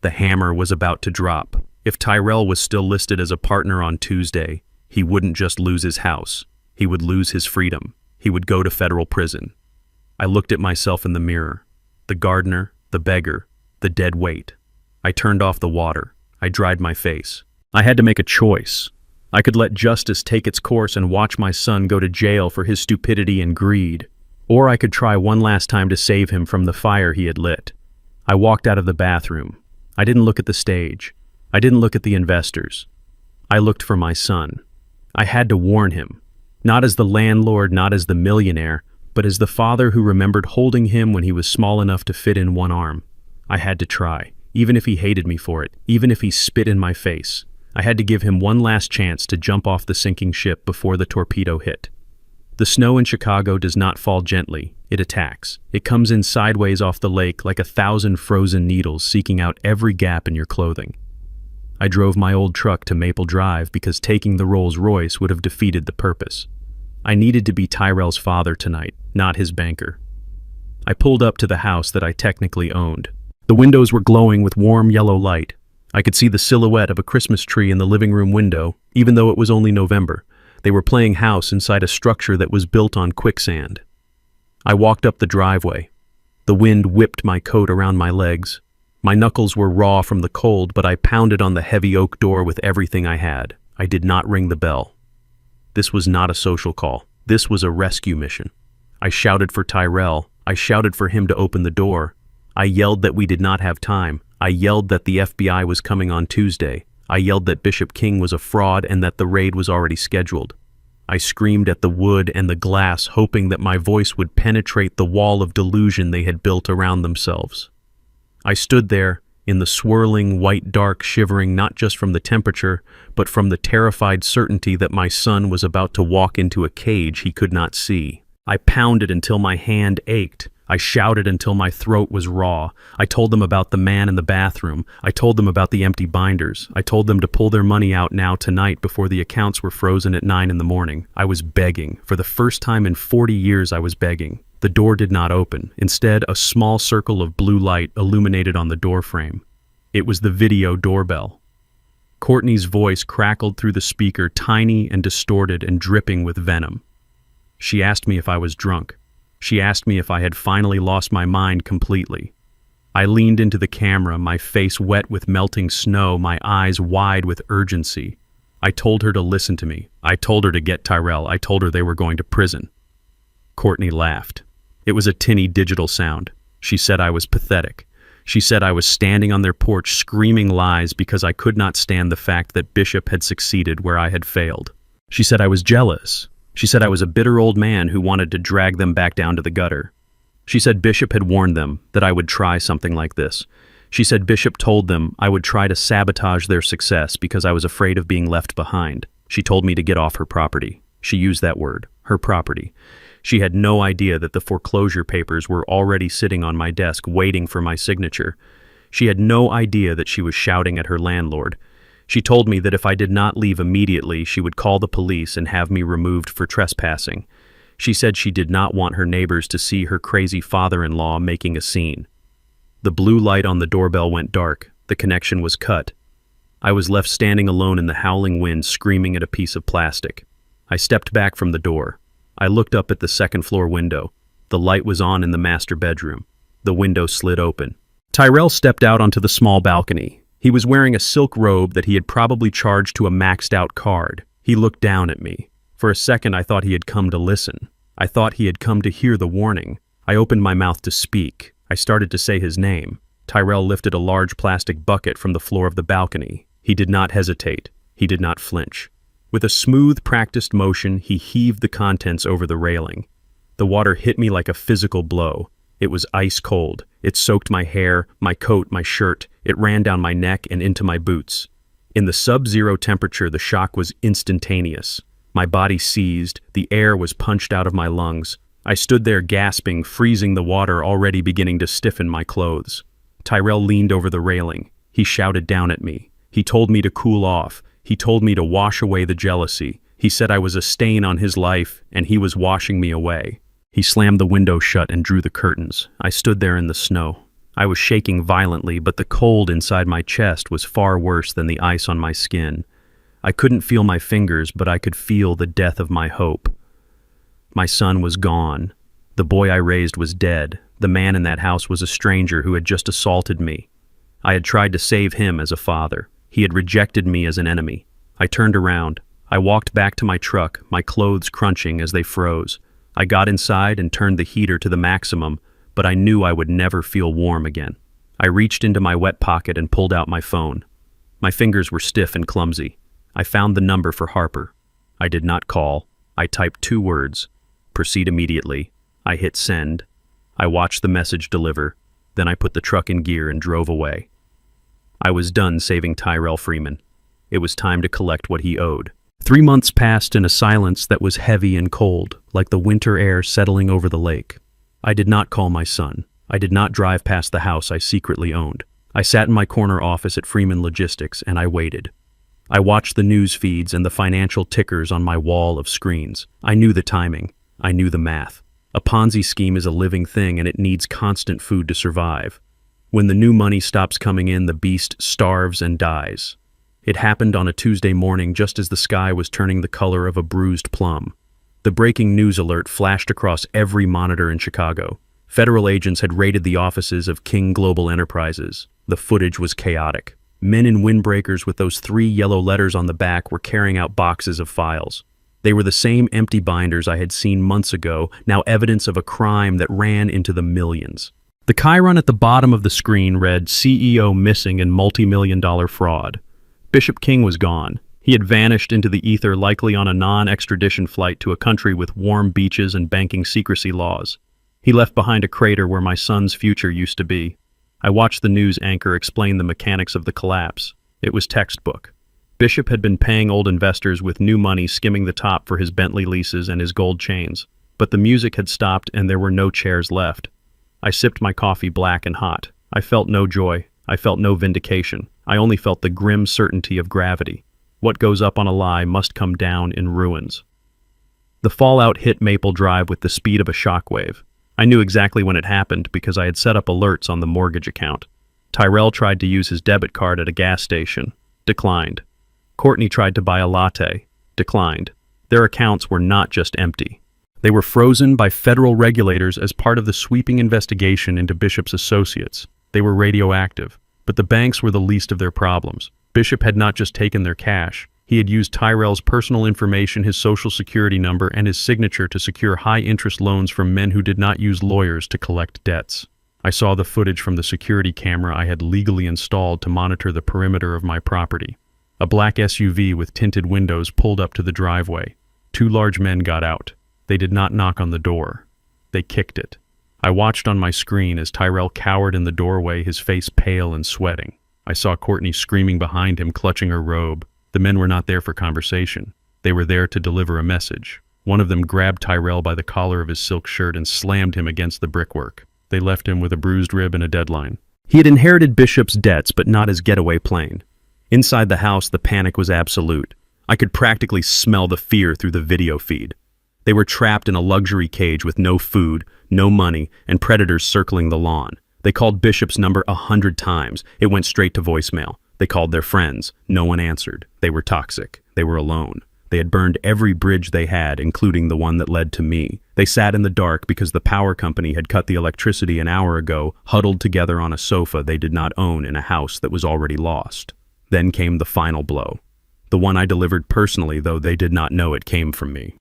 The hammer was about to drop. If Tyrell was still listed as a partner on Tuesday, he wouldn't just lose his house. He would lose his freedom. He would go to federal prison. I looked at myself in the mirror. The gardener, the beggar, the dead weight. I turned off the water. I dried my face. I had to make a choice. I could let justice take its course and watch my son go to jail for his stupidity and greed. Or I could try one last time to save him from the fire he had lit. I walked out of the bathroom. I didn't look at the stage. I didn't look at the investors. I looked for my son. I had to warn him. Not as the landlord, not as the millionaire, but as the father who remembered holding him when he was small enough to fit in one arm. I had to try, even if he hated me for it, even if he spit in my face. I had to give him one last chance to jump off the sinking ship before the torpedo hit. The snow in Chicago does not fall gently. It attacks. It comes in sideways off the lake like 1,000 frozen needles seeking out every gap in your clothing. I drove my old truck to Maple Drive because taking the Rolls-Royce would have defeated the purpose. I needed to be Tyrell's father tonight, not his banker. I pulled up to the house that I technically owned. The windows were glowing with warm yellow light. I could see the silhouette of a Christmas tree in the living room window, even though it was only November. They were playing house inside a structure that was built on quicksand. I walked up the driveway. The wind whipped my coat around my legs. My knuckles were raw from the cold, but I pounded on the heavy oak door with everything I had. I did not ring the bell. This was not a social call. This was a rescue mission. I shouted for Tyrell. I shouted for him to open the door. I yelled that we did not have time. I yelled that the FBI was coming on Tuesday. I yelled that Bishop King was a fraud and that the raid was already scheduled. I screamed at the wood and the glass, hoping that my voice would penetrate the wall of delusion they had built around themselves. I stood there, in the swirling white dark, shivering not just from the temperature, but from the terrified certainty that my son was about to walk into a cage he could not see. I pounded until my hand ached. I shouted until my throat was raw. I told them about the man in the bathroom. I told them about the empty binders. I told them to pull their money out now tonight before the accounts were frozen at 9 in the morning. I was begging. For the first time in 40 years, I was begging. The door did not open. Instead, a small circle of blue light illuminated on the doorframe. It was the video doorbell. Courtney's voice crackled through the speaker, tiny and distorted and dripping with venom. She asked me if I was drunk. She asked me if I had finally lost my mind completely. I leaned into the camera, my face wet with melting snow, my eyes wide with urgency. I told her to listen to me. I told her to get Tyrell. I told her they were going to prison. Courtney laughed. It was a tinny digital sound. She said I was pathetic. She said I was standing on their porch screaming lies because I could not stand the fact that Bishop had succeeded where I had failed. She said I was jealous. She said I was a bitter old man who wanted to drag them back down to the gutter. She said Bishop had warned them that I would try something like this. She said Bishop told them I would try to sabotage their success because I was afraid of being left behind. She told me to get off her property. She used that word, her property. She had no idea that the foreclosure papers were already sitting on my desk waiting for my signature. She had no idea that she was shouting at her landlord. She told me that if I did not leave immediately, she would call the police and have me removed for trespassing. She said she did not want her neighbors to see her crazy father-in-law making a scene. The blue light on the doorbell went dark. The connection was cut. I was left standing alone in the howling wind, screaming at a piece of plastic. I stepped back from the door. I looked up at the second-floor window. The light was on in the master bedroom. The window slid open. Tyrell stepped out onto the small balcony. He was wearing a silk robe that he had probably charged to a maxed-out card. He looked down at me. For a second, I thought he had come to listen. I thought he had come to hear the warning. I opened my mouth to speak. I started to say his name. Tyrell lifted a large plastic bucket from the floor of the balcony. He did not hesitate. He did not flinch. With a smooth, practiced motion, he heaved the contents over the railing. The water hit me like a physical blow. It was ice cold. It soaked my hair, my coat, my shirt. It ran down my neck and into my boots. In the sub-zero temperature, the shock was instantaneous. My body seized. The air was punched out of my lungs. I stood there gasping, freezing, the water already beginning to stiffen my clothes. Tyrell leaned over the railing. He shouted down at me. He told me to cool off. He told me to wash away the jealousy. He said I was a stain on his life, and he was washing me away. He slammed the window shut and drew the curtains. I stood there in the snow. I was shaking violently, but the cold inside my chest was far worse than the ice on my skin. I couldn't feel my fingers, but I could feel the death of my hope. My son was gone. The boy I raised was dead. The man in that house was a stranger who had just assaulted me. I had tried to save him as a father. He had rejected me as an enemy. I turned around. I walked back to my truck, my clothes crunching as they froze. I got inside and turned the heater to the maximum, but I knew I would never feel warm again. I reached into my wet pocket and pulled out my phone. My fingers were stiff and clumsy. I found the number for Harper. I did not call. I typed 2 words. Proceed immediately. I hit send. I watched the message deliver. Then I put the truck in gear and drove away. I was done saving Tyrell Freeman. It was time to collect what he owed. 3 months passed in a silence that was heavy and cold, like the winter air settling over the lake. I did not call my son. I did not drive past the house I secretly owned. I sat in my corner office at Freeman Logistics and I waited. I watched the news feeds and the financial tickers on my wall of screens. I knew the timing. I knew the math. A Ponzi scheme is a living thing and it needs constant food to survive. When the new money stops coming in, the beast starves and dies. It happened on a Tuesday morning just as the sky was turning the color of a bruised plum. The breaking news alert flashed across every monitor in Chicago. Federal agents had raided the offices of King Global Enterprises. The footage was chaotic. Men in windbreakers with those 3 yellow letters on the back were carrying out boxes of files. They were the same empty binders I had seen months ago, now evidence of a crime that ran into the millions. The chyron at the bottom of the screen read, CEO missing in multi-million-dollar fraud. Bishop King was gone. He had vanished into the ether, likely on a non-extradition flight to a country with warm beaches and banking secrecy laws. He left behind a crater where my son's future used to be. I watched the news anchor explain the mechanics of the collapse. It was textbook. Bishop had been paying old investors with new money, skimming the top for his Bentley leases and his gold chains. But the music had stopped and there were no chairs left. I sipped my coffee black and hot. I felt no joy. I felt no vindication. I only felt the grim certainty of gravity. What goes up on a lie must come down in ruins. The fallout hit Maple Drive with the speed of a shockwave. I knew exactly when it happened because I had set up alerts on the mortgage account. Tyrell tried to use his debit card at a gas station. Declined. Courtney tried to buy a latte. Declined. Their accounts were not just empty. They were frozen by federal regulators as part of the sweeping investigation into Bishop's associates. They were radioactive, but the banks were the least of their problems. Bishop had not just taken their cash. He had used Tyrell's personal information, his social security number, and his signature to secure high-interest loans from men who did not use lawyers to collect debts. I saw the footage from the security camera I had legally installed to monitor the perimeter of my property. A black SUV with tinted windows pulled up to the driveway. 2 large men got out. They did not knock on the door. They kicked it. I watched on my screen as Tyrell cowered in the doorway, his face pale and sweating. I saw Courtney screaming behind him, clutching her robe. The men were not there for conversation. They were there to deliver a message. One of them grabbed Tyrell by the collar of his silk shirt and slammed him against the brickwork. They left him with a bruised rib and a deadline. He had inherited Bishop's debts, but not his getaway plane. Inside the house, the panic was absolute. I could practically smell the fear through the video feed. They were trapped in a luxury cage with no food, no money, and predators circling the lawn. They called Bishop's number 100 times. It went straight to voicemail. They called their friends. No one answered. They were toxic. They were alone. They had burned every bridge they had, including the one that led to me. They sat in the dark because the power company had cut the electricity an hour ago, huddled together on a sofa they did not own in a house that was already lost. Then came the final blow. The one I delivered personally, though they did not know it came from me.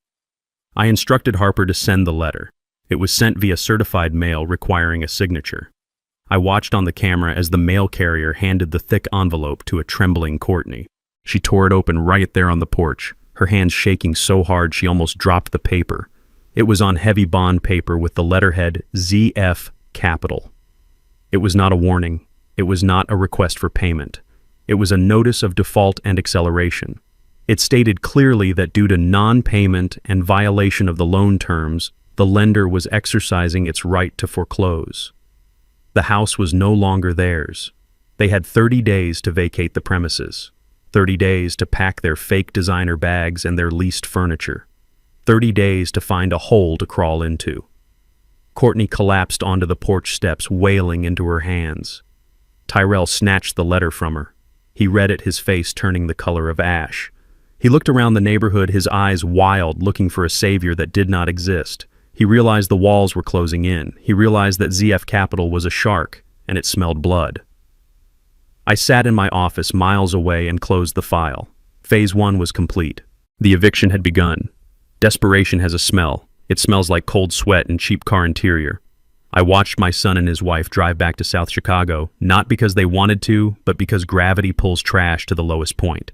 I instructed Harper to send the letter. It was sent via certified mail requiring a signature. I watched on the camera as the mail carrier handed the thick envelope to a trembling Courtney. She tore it open right there on the porch, her hands shaking so hard she almost dropped the paper. It was on heavy bond paper with the letterhead ZF capital. It was not a warning. It was not a request for payment. It was a notice of default and acceleration. It stated clearly that due to non-payment and violation of the loan terms, the lender was exercising its right to foreclose. The house was no longer theirs. They had 30 days to vacate the premises, 30 days to pack their fake designer bags and their leased furniture, 30 days to find a hole to crawl into. Courtney collapsed onto the porch steps, wailing into her hands. Tyrell snatched the letter from her. He read it, his face turning the color of ash. He looked around the neighborhood, his eyes wild, looking for a savior that did not exist. He realized the walls were closing in. He realized that ZF Capital was a shark, and it smelled blood. I sat in my office miles away and closed the file. Phase 1 was complete. The eviction had begun. Desperation has a smell. It smells like cold sweat and cheap car interior. I watched my son and his wife drive back to South Chicago, not because they wanted to, but because gravity pulls trash to the lowest point.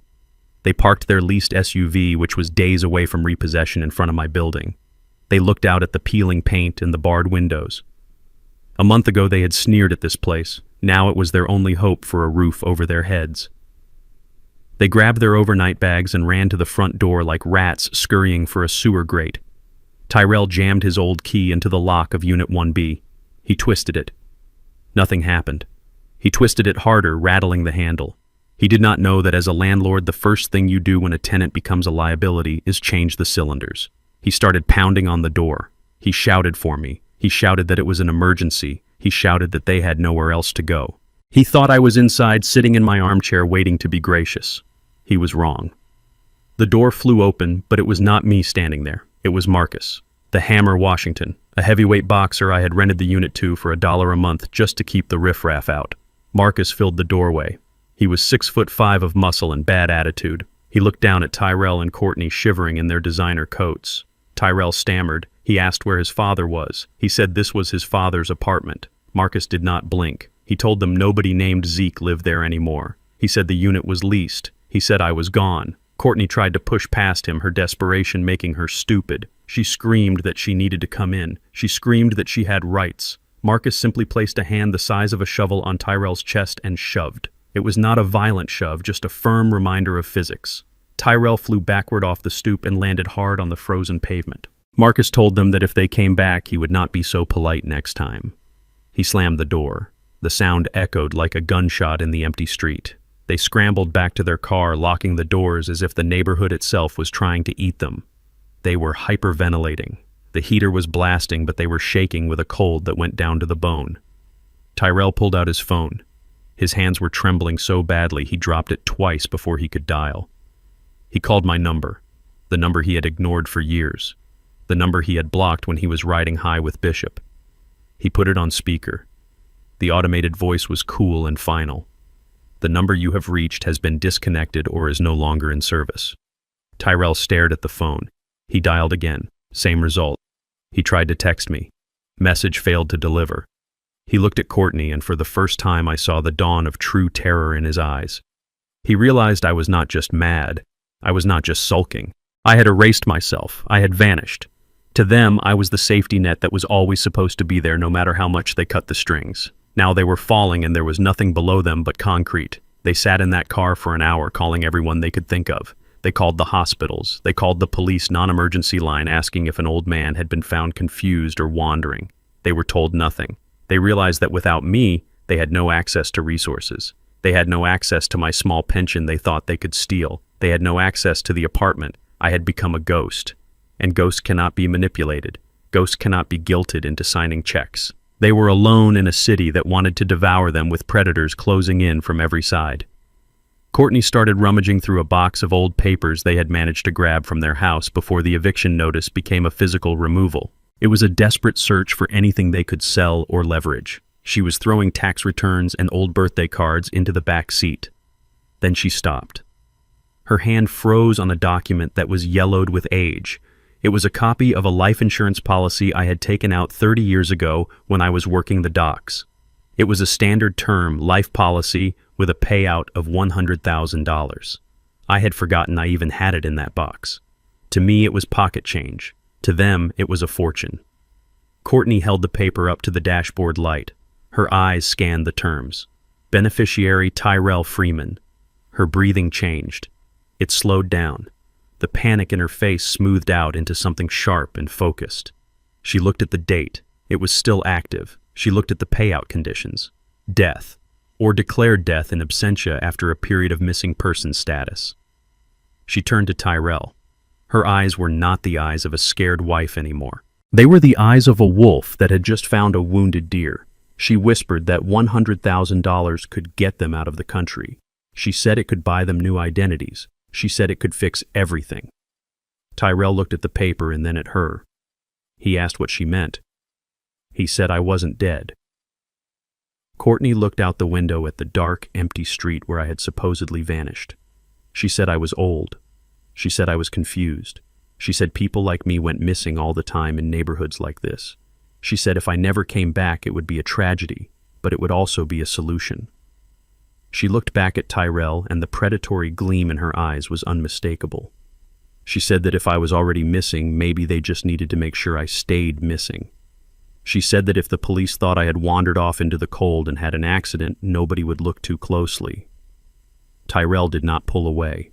They parked their leased SUV, which was days away from repossession, in front of my building. They looked out at the peeling paint and the barred windows. A month ago they had sneered at this place. Now it was their only hope for a roof over their heads. They grabbed their overnight bags and ran to the front door like rats scurrying for a sewer grate. Tyrell jammed his old key into the lock of Unit 1B. He twisted it. Nothing happened. He twisted it harder, rattling the handle. He did not know that as a landlord, the first thing you do when a tenant becomes a liability is change the cylinders. He started pounding on the door. He shouted for me. He shouted that it was an emergency. He shouted that they had nowhere else to go. He thought I was inside, sitting in my armchair waiting to be gracious. He was wrong. The door flew open, but it was not me standing there. It was Marcus, the Hammer Washington, a heavyweight boxer I had rented the unit to for $1 a month just to keep the riffraff out. Marcus filled the doorway. He was 6'5" of muscle and bad attitude. He looked down at Tyrell and Courtney shivering in their designer coats. Tyrell stammered. He asked where his father was. He said this was his father's apartment. Marcus did not blink. He told them nobody named Zeke lived there anymore. He said the unit was leased. He said I was gone. Courtney tried to push past him, her desperation making her stupid. She screamed that she needed to come in. She screamed that she had rights. Marcus simply placed a hand the size of a shovel on Tyrell's chest and shoved. It was not a violent shove, just a firm reminder of physics. Tyrell flew backward off the stoop and landed hard on the frozen pavement. Marcus told them that if they came back, he would not be so polite next time. He slammed the door. The sound echoed like a gunshot in the empty street. They scrambled back to their car, locking the doors as if the neighborhood itself was trying to eat them. They were hyperventilating. The heater was blasting, but they were shaking with a cold that went down to the bone. Tyrell pulled out his phone. His hands were trembling so badly he dropped it twice before he could dial. He called my number, the number he had ignored for years, the number he had blocked when he was riding high with Bishop. He put it on speaker. The automated voice was cool and final. The number you have reached has been disconnected or is no longer in service. Tyrell stared at the phone. He dialed again. Same result. He tried to text me. Message failed to deliver. He looked at Courtney, and for the first time I saw the dawn of true terror in his eyes. He realized I was not just mad. I was not just sulking. I had erased myself. I had vanished. To them, I was the safety net that was always supposed to be there no matter how much they cut the strings. Now they were falling and there was nothing below them but concrete. They sat in that car for an hour calling everyone they could think of. They called the hospitals. They called the police non-emergency line asking if an old man had been found confused or wandering. They were told nothing. They realized that without me, They had no access to resources. They had no access to my small pension they thought they could steal. They had no access to the apartment. I had become a ghost. And ghosts cannot be manipulated. Ghosts cannot be guilted into signing checks. They were alone in a city that wanted to devour them with predators closing in from every side. Courtney started rummaging through a box of old papers they had managed to grab from their house before the eviction notice became a physical removal. It was a desperate search for anything they could sell or leverage. She was throwing tax returns and old birthday cards into the back seat. Then she stopped. Her hand froze on a document that was yellowed with age. It was a copy of a life insurance policy I had taken out 30 years ago when I was working the docks. It was a standard term life policy with a payout of $100,000. I had forgotten I even had it in that box. To me, it was pocket change. To them, it was a fortune. Courtney held the paper up to the dashboard light. Her eyes scanned the terms. Beneficiary Tyrell Freeman. Her breathing changed. It slowed down. The panic in her face smoothed out into something sharp and focused. She looked at the date. It was still active. She looked at the payout conditions. Death, or declared death in absentia after a period of missing person status. She turned to Tyrell. Her eyes were not the eyes of a scared wife anymore. They were the eyes of a wolf that had just found a wounded deer. She whispered that $100,000 could get them out of the country. She said it could buy them new identities. She said it could fix everything. Tyrell looked at the paper and then at her. He asked what she meant. He said I wasn't dead. Courtney looked out the window at the dark, empty street where I had supposedly vanished. She said I was old. She said I was confused. She said people like me went missing all the time in neighborhoods like this. She said if I never came back it would be a tragedy, but it would also be a solution. She looked back at Tyrell and the predatory gleam in her eyes was unmistakable. She said that if I was already missing, maybe they just needed to make sure I stayed missing. She said that if the police thought I had wandered off into the cold and had an accident, nobody would look too closely. Tyrell did not pull away.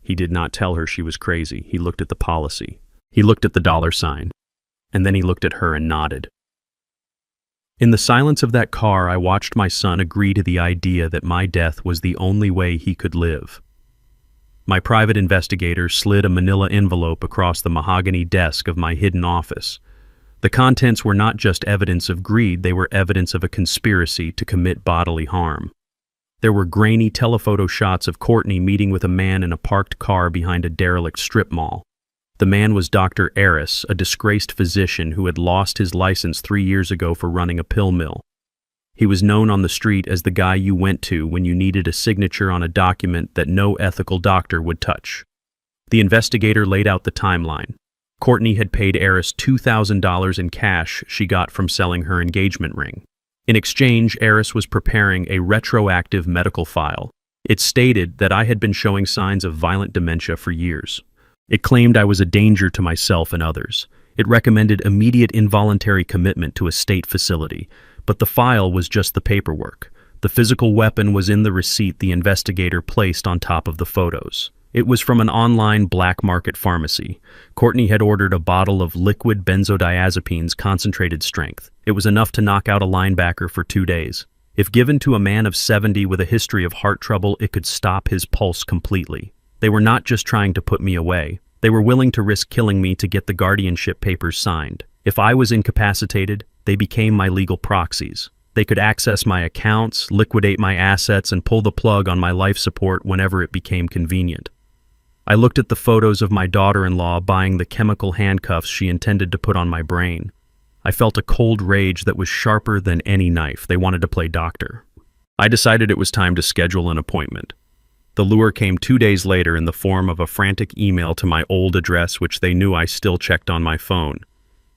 He did not tell her she was crazy. He looked at the policy. He looked at the dollar sign. And then he looked at her and nodded. In the silence of that car, I watched my son agree to the idea that my death was the only way he could live. My private investigator slid a manila envelope across the mahogany desk of my hidden office. The contents were not just evidence of greed, they were evidence of a conspiracy to commit bodily harm. There were grainy telephoto shots of Courtney meeting with a man in a parked car behind a derelict strip mall. The man was Dr. Aris, a disgraced physician who had lost his license 3 years ago for running a pill mill. He was known on the street as the guy you went to when you needed a signature on a document that no ethical doctor would touch. The investigator laid out the timeline. Courtney had paid Aris $2,000 in cash she got from selling her engagement ring. In exchange, Aris was preparing a retroactive medical file. It stated that I had been showing signs of violent dementia for years. It claimed I was a danger to myself and others. It recommended immediate involuntary commitment to a state facility, but the file was just the paperwork. The physical weapon was in the receipt the investigator placed on top of the photos. It was from an online black market pharmacy. Courtney had ordered a bottle of liquid benzodiazepines concentrated strength. It was enough to knock out a linebacker for 2 days. If given to a man of 70 with a history of heart trouble, it could stop his pulse completely. They were not just trying to put me away. They were willing to risk killing me to get the guardianship papers signed. If I was incapacitated, they became my legal proxies. They could access my accounts, liquidate my assets, and pull the plug on my life support whenever it became convenient. I looked at the photos of my daughter-in-law buying the chemical handcuffs she intended to put on my brain. I felt a cold rage that was sharper than any knife. They wanted to play doctor. I decided it was time to schedule an appointment. The lure came 2 days later in the form of a frantic email to my old address, which they knew I still checked on my phone.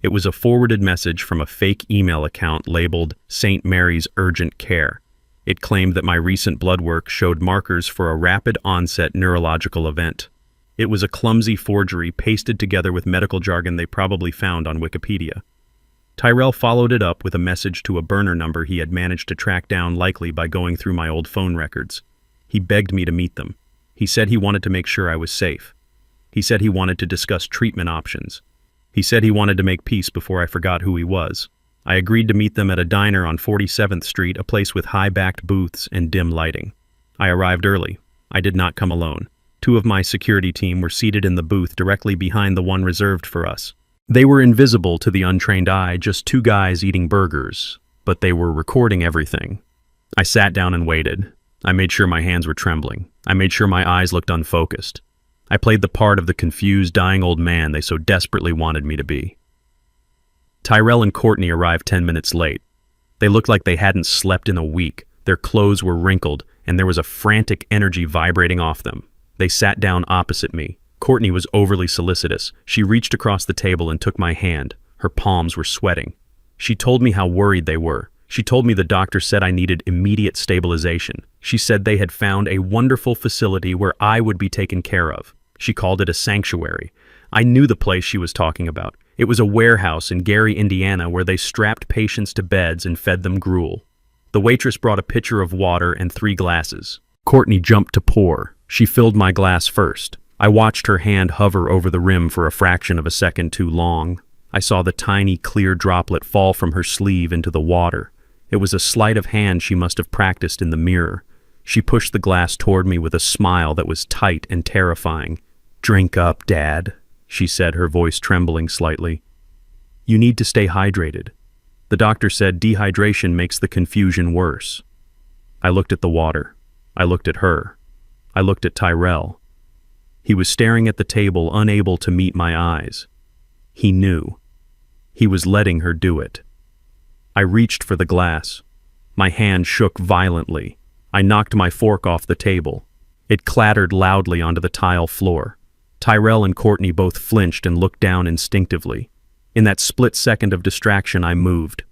It was a forwarded message from a fake email account labeled St. Mary's Urgent Care. It claimed that my recent blood work showed markers for a rapid onset neurological event. It was a clumsy forgery pasted together with medical jargon they probably found on Wikipedia. Tyrell followed it up with a message to a burner number he had managed to track down, likely by going through my old phone records. He begged me to meet them. He said he wanted to make sure I was safe. He said he wanted to discuss treatment options. He said he wanted to make peace before I forgot who he was. I agreed to meet them at a diner on 47th Street, a place with high-backed booths and dim lighting. I arrived early. I did not come alone. Two of my security team were seated in the booth directly behind the one reserved for us. They were invisible to the untrained eye, just two guys eating burgers, but they were recording everything. I sat down and waited. I made sure my hands were trembling. I made sure my eyes looked unfocused. I played the part of the confused, dying old man they so desperately wanted me to be. Tyrell and Courtney arrived 10 minutes late. They looked like they hadn't slept in a week. Their clothes were wrinkled, and there was a frantic energy vibrating off them. They sat down opposite me. Courtney was overly solicitous. She reached across the table and took my hand. Her palms were sweating. She told me how worried they were. She told me the doctor said I needed immediate stabilization. She said they had found a wonderful facility where I would be taken care of. She called it a sanctuary. I knew the place she was talking about. It was a warehouse in Gary, Indiana, where they strapped patients to beds and fed them gruel. The waitress brought a pitcher of water and 3 glasses. Courtney jumped to pour. She filled my glass first. I watched her hand hover over the rim for a fraction of a second too long. I saw the tiny, clear droplet fall from her sleeve into the water. It was a sleight of hand she must have practiced in the mirror. She pushed the glass toward me with a smile that was tight and terrifying. "Drink up, Dad," she said, her voice trembling slightly. "You need to stay hydrated. The doctor said dehydration makes the confusion worse." I looked at the water. I looked at her. I looked at Tyrell. He was staring at the table, unable to meet my eyes. He knew. He was letting her do it. I reached for the glass. My hand shook violently. I knocked my fork off the table. It clattered loudly onto the tile floor. Tyrell and Courtney both flinched and looked down instinctively. In that split second of distraction, I moved.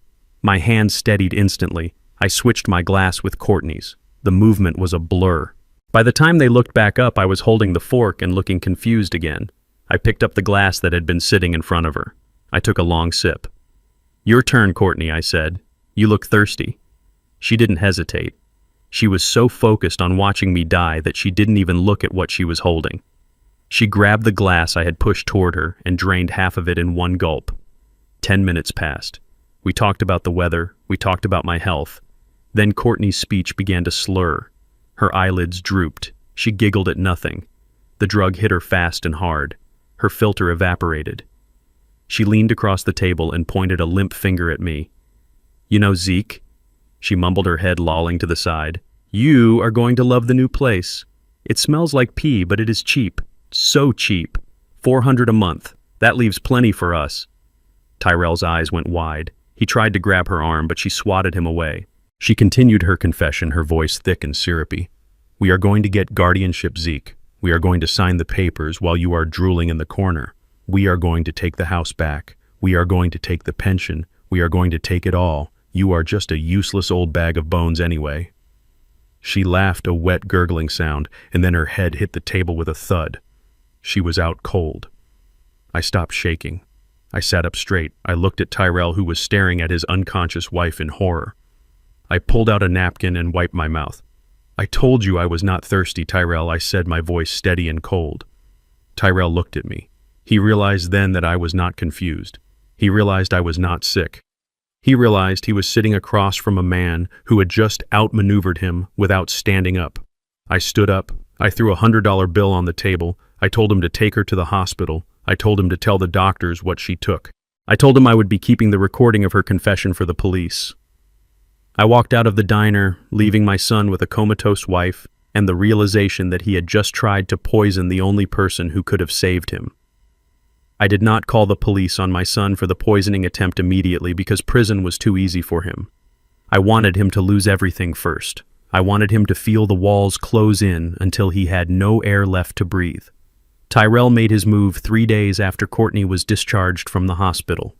My hand steadied instantly. I switched my glass with Courtney's. The movement was a blur. By the time they looked back up, I was holding the fork and looking confused again. I picked up the glass that had been sitting in front of her. I took a long sip. "Your turn, Courtney," I said. "You look thirsty." She didn't hesitate. She was so focused on watching me die that she didn't even look at what she was holding. She grabbed the glass I had pushed toward her and drained half of it in one gulp. 10 minutes passed. We talked about the weather. We talked about my health. Then Courtney's speech began to slur. Her eyelids drooped. She giggled at nothing. The drug hit her fast and hard. Her filter evaporated. She leaned across the table and pointed a limp finger at me. "You know, Zeke," she mumbled, her head lolling to the side, "you are going to love the new place. It smells like pee, but it is cheap. So cheap. $400 a month. That leaves plenty for us." Tyrell's eyes went wide. He tried to grab her arm, but she swatted him away. She continued her confession, her voice thick and syrupy. "We are going to get guardianship, Zeke. We are going to sign the papers while you are drooling in the corner. We are going to take the house back. We are going to take the pension. We are going to take it all. You are just a useless old bag of bones anyway." She laughed, a wet gurgling sound, and then her head hit the table with a thud. She was out cold. I stopped shaking. I sat up straight. I looked at Tyrell, who was staring at his unconscious wife in horror. I pulled out a napkin and wiped my mouth. "I told you I was not thirsty, Tyrell," I said, my voice steady and cold. Tyrell looked at me. He realized then that I was not confused. He realized I was not sick. He realized he was sitting across from a man who had just outmaneuvered him without standing up. I stood up. I threw a $100 bill on the table. I told him to take her to the hospital. I told him to tell the doctors what she took. I told him I would be keeping the recording of her confession for the police. I walked out of the diner, leaving my son with a comatose wife and the realization that he had just tried to poison the only person who could have saved him. I did not call the police on my son for the poisoning attempt immediately because prison was too easy for him. I wanted him to lose everything first. I wanted him to feel the walls close in until he had no air left to breathe. Tyrell made his move 3 days after Courtney was discharged from the hospital.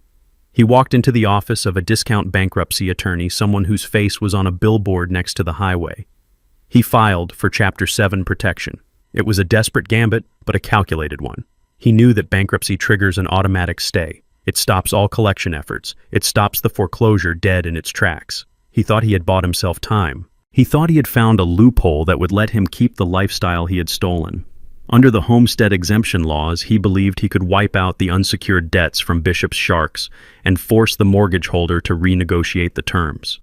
He walked into the office of a discount bankruptcy attorney, someone whose face was on a billboard next to the highway. He filed for Chapter 7 protection. It was a desperate gambit, but a calculated one. He knew that bankruptcy triggers an automatic stay. It stops all collection efforts. It stops the foreclosure dead in its tracks. He thought he had bought himself time. He thought he had found a loophole that would let him keep the lifestyle he had stolen. Under the homestead exemption laws, he believed he could wipe out the unsecured debts from Bishop's sharks and force the mortgage holder to renegotiate the terms.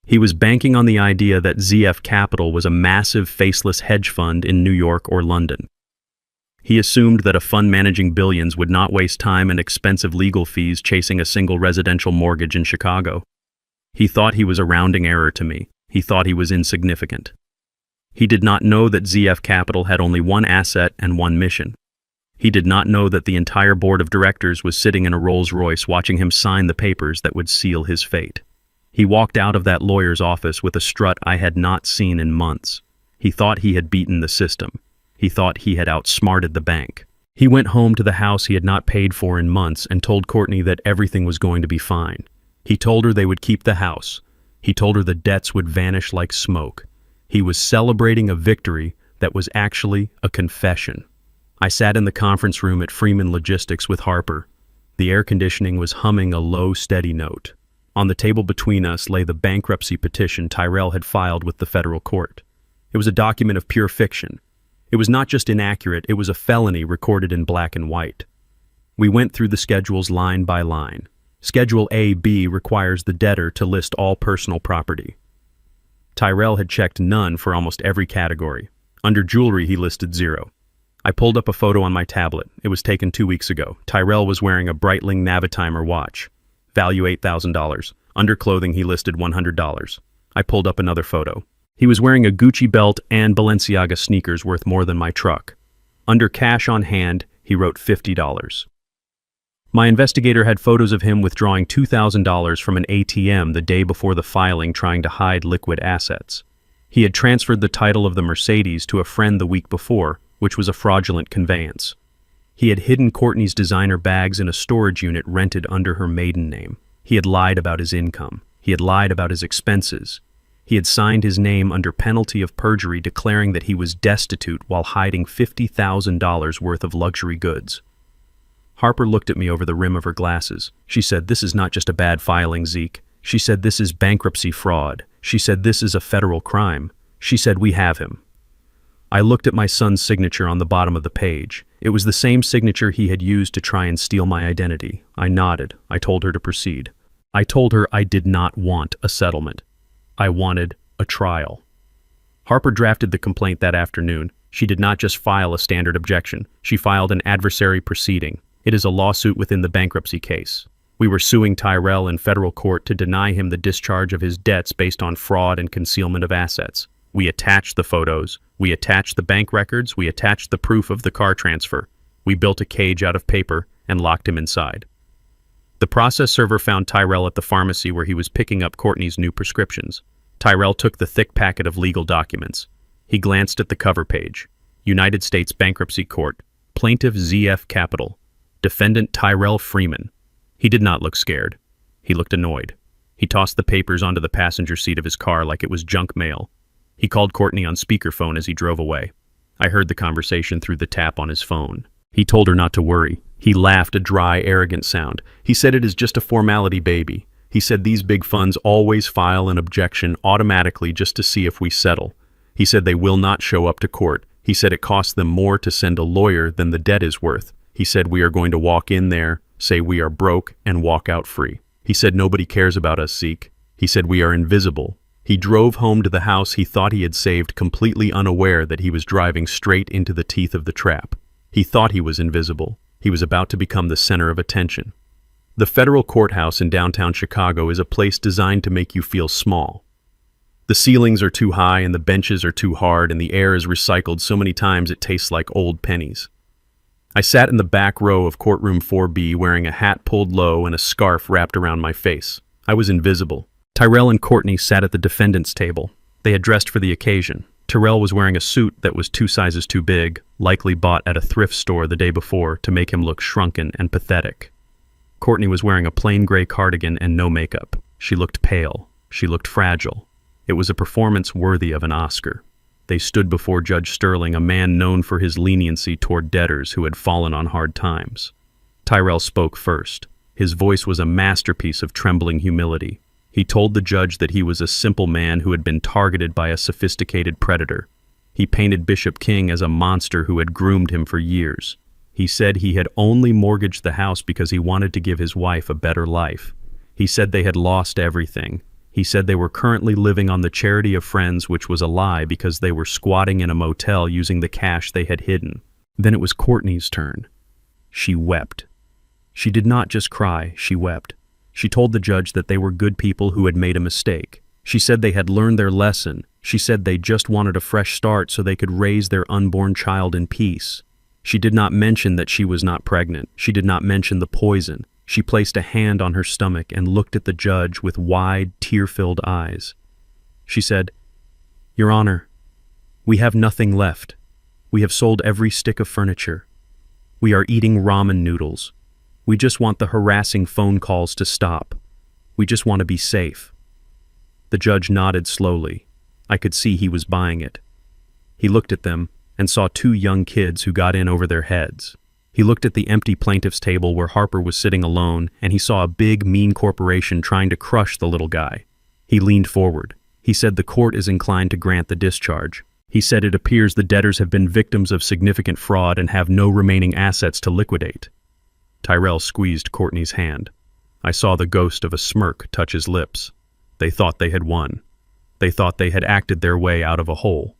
He was banking on the idea that ZF Capital was a massive faceless hedge fund in New York or London. He assumed that a fund managing billions would not waste time and expensive legal fees chasing a single residential mortgage in Chicago. He thought he was a rounding error to me. He thought he was insignificant. He did not know that ZF Capital had only one asset and one mission. He did not know that the entire board of directors was sitting in a Rolls-Royce watching him sign the papers that would seal his fate. He walked out of that lawyer's office with a strut I had not seen in months. He thought he had beaten the system. He thought he had outsmarted the bank. He went home to the house he had not paid for in months and told Courtney that everything was going to be fine. He told her they would keep the house. He told her the debts would vanish like smoke. He was celebrating a victory that was actually a confession. I sat in the conference room at Freeman Logistics with Harper. The air conditioning was humming a low, steady note. On the table between us lay the bankruptcy petition Tyrell had filed with the federal court. It was a document of pure fiction. It was not just inaccurate, it was a felony recorded in black and white. We went through the schedules line by line. Schedule A-B requires the debtor to list all personal property. Tyrell had checked none for almost every category. Under jewelry, he listed 0. I pulled up a photo on my tablet. It was taken 2 weeks ago. Tyrell was wearing a Breitling Navitimer watch. Value $8,000. Under clothing, he listed $100. I pulled up another photo. He was wearing a Gucci belt and Balenciaga sneakers worth more than my truck. Under cash on hand, he wrote $50. My investigator had photos of him withdrawing $2,000 from an ATM the day before the filing trying to hide liquid assets. He had transferred the title of the Mercedes to a friend the week before, which was a fraudulent conveyance. He had hidden Courtney's designer bags in a storage unit rented under her maiden name. He had lied about his income. He had lied about his expenses. He had signed his name under penalty of perjury declaring that he was destitute while hiding $50,000 worth of luxury goods. Harper looked at me over the rim of her glasses. She said, "This is not just a bad filing, Zeke." She said, "This is bankruptcy fraud." She said, "This is a federal crime." She said, "We have him." I looked at my son's signature on the bottom of the page. It was the same signature he had used to try and steal my identity. I nodded. I told her to proceed. I told her I did not want a settlement. I wanted a trial. Harper drafted the complaint that afternoon. She did not just file a standard objection. She filed an adversary proceeding. It is a lawsuit within the bankruptcy case. We were suing Tyrell in federal court to deny him the discharge of his debts based on fraud and concealment of assets. We attached the photos. We attached the bank records. We attached the proof of the car transfer. We built a cage out of paper and locked him inside. The process server found Tyrell at the pharmacy where he was picking up Courtney's new prescriptions. Tyrell took the thick packet of legal documents. He glanced at the cover page. United States Bankruptcy Court. Plaintiff ZF Capital. Defendant Tyrell Freeman. He did not look scared. He looked annoyed. He tossed the papers onto the passenger seat of his car like it was junk mail. He called Courtney on speakerphone as he drove away. I heard the conversation through the tap on his phone. He told her not to worry. He laughed a dry, arrogant sound. He said it is just a formality, baby. He said these big funds always file an objection automatically just to see if we settle. He said they will not show up to court. He said it costs them more to send a lawyer than the debt is worth. He said we are going to walk in there, say we are broke, and walk out free. He said nobody cares about us, Zeke. He said we are invisible. He drove home to the house he thought he had saved, completely unaware that he was driving straight into the teeth of the trap. He thought he was invisible. He was about to become the center of attention. The federal courthouse in downtown Chicago is a place designed to make you feel small. The ceilings are too high and the benches are too hard and the air is recycled so many times it tastes like old pennies. I sat in the back row of courtroom 4B wearing a hat pulled low and a scarf wrapped around my face. I was invisible. Tyrell and Courtney sat at the defendant's table. They had dressed for the occasion. Tyrell was wearing a suit that was 2 sizes too big, likely bought at a thrift store the day before to make him look shrunken and pathetic. Courtney was wearing a plain gray cardigan and no makeup. She looked pale. She looked fragile. It was a performance worthy of an Oscar. They stood before Judge Sterling, a man known for his leniency toward debtors who had fallen on hard times. Tyrell spoke first. His voice was a masterpiece of trembling humility. He told the judge that he was a simple man who had been targeted by a sophisticated predator. He painted Bishop King as a monster who had groomed him for years. He said he had only mortgaged the house because he wanted to give his wife a better life. He said they had lost everything. He said they were currently living on the charity of friends, which was a lie because they were squatting in a motel using the cash they had hidden. Then it was Courtney's turn. She wept. She did not just cry, she wept. She told the judge that they were good people who had made a mistake. She said they had learned their lesson. She said they just wanted a fresh start so they could raise their unborn child in peace. She did not mention that she was not pregnant. She did not mention the poison. She placed a hand on her stomach and looked at the judge with wide, tear-filled eyes. She said, "Your Honor, we have nothing left. We have sold every stick of furniture. We are eating ramen noodles. We just want the harassing phone calls to stop. We just want to be safe." The judge nodded slowly. I could see he was buying it. He looked at them and saw two young kids who got in over their heads. He looked at the empty plaintiff's table where Harper was sitting alone, and he saw a big, mean corporation trying to crush the little guy. He leaned forward. He said the court is inclined to grant the discharge. He said it appears the debtors have been victims of significant fraud and have no remaining assets to liquidate. Tyrell squeezed Courtney's hand. I saw the ghost of a smirk touch his lips. They thought they had won. They thought they had acted their way out of a hole.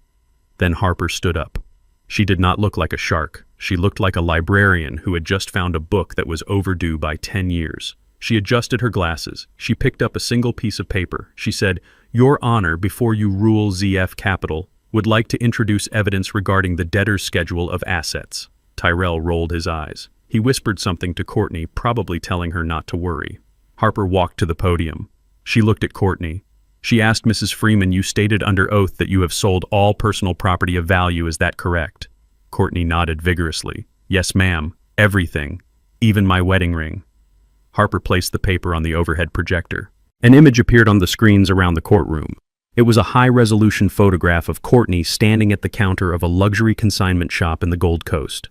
Then Harper stood up. She did not look like a shark. She looked like a librarian who had just found a book that was overdue by 10 years. She adjusted her glasses. She picked up a single piece of paper. She said, "Your Honor, before you rule ZF Capital, would like to introduce evidence regarding the debtor's schedule of assets." Tyrell rolled his eyes. He whispered something to Courtney, probably telling her not to worry. Harper walked to the podium. She looked at Courtney. She asked Mrs. Freeman, "You stated under oath that you have sold all personal property of value, is that correct?" Courtney nodded vigorously. "Yes, ma'am. Everything. Even my wedding ring." Harper placed the paper on the overhead projector. An image appeared on the screens around the courtroom. It was a high-resolution photograph of Courtney standing at the counter of a luxury consignment shop in the Gold Coast.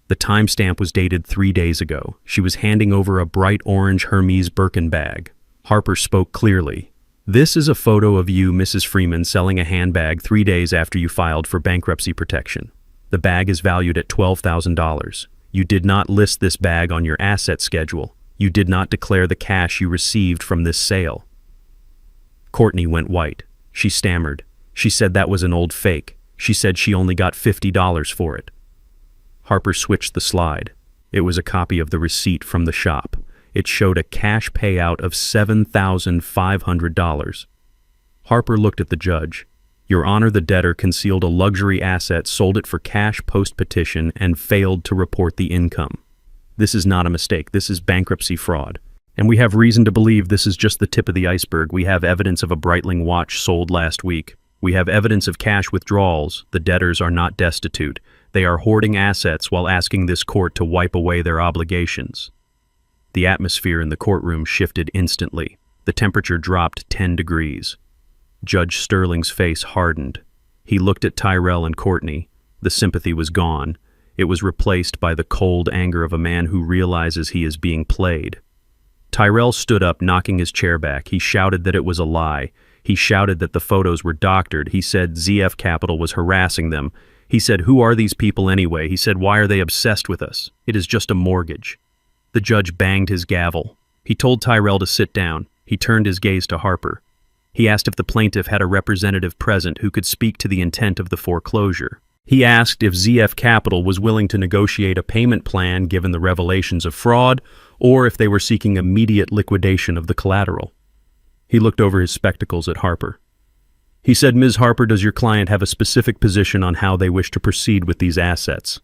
The timestamp was dated 3 days ago. She was handing over a bright orange Hermes Birkin bag. Harper spoke clearly. "This is a photo of you, Mrs. Freeman, selling a handbag 3 days after you filed for bankruptcy protection. The bag is valued at $12,000. You did not list this bag on your asset schedule. You did not declare the cash you received from this sale." Courtney went white. She stammered. She said that was an old fake. She said she only got $50 for it. Harper switched the slide. It was a copy of the receipt from the shop. It showed a cash payout of $7,500. Harper looked at the judge. "Your Honor, the debtor concealed a luxury asset, sold it for cash post-petition, and failed to report the income. This is not a mistake. This is bankruptcy fraud. And we have reason to believe this is just the tip of the iceberg. We have evidence of a Breitling watch sold last week. We have evidence of cash withdrawals. The debtors are not destitute. They are hoarding assets while asking this court to wipe away their obligations." The atmosphere in the courtroom shifted instantly. The temperature dropped 10 degrees. Judge Sterling's face hardened. He looked at Tyrell and Courtney. The sympathy was gone. It was replaced by the cold anger of a man who realizes he is being played. Tyrell stood up, knocking his chair back. He shouted that it was a lie. He shouted that the photos were doctored. He said ZF Capital was harassing them. He said, "Who are these people anyway?" He said, "Why are they obsessed with us? It is just a mortgage." The judge banged his gavel. He told Tyrell to sit down. He turned his gaze to Harper. He asked if the plaintiff had a representative present who could speak to the intent of the foreclosure. He asked if ZF Capital was willing to negotiate a payment plan given the revelations of fraud, or if they were seeking immediate liquidation of the collateral. He looked over his spectacles at Harper. He said, "Ms. Harper, does your client have a specific position on how they wish to proceed with these assets?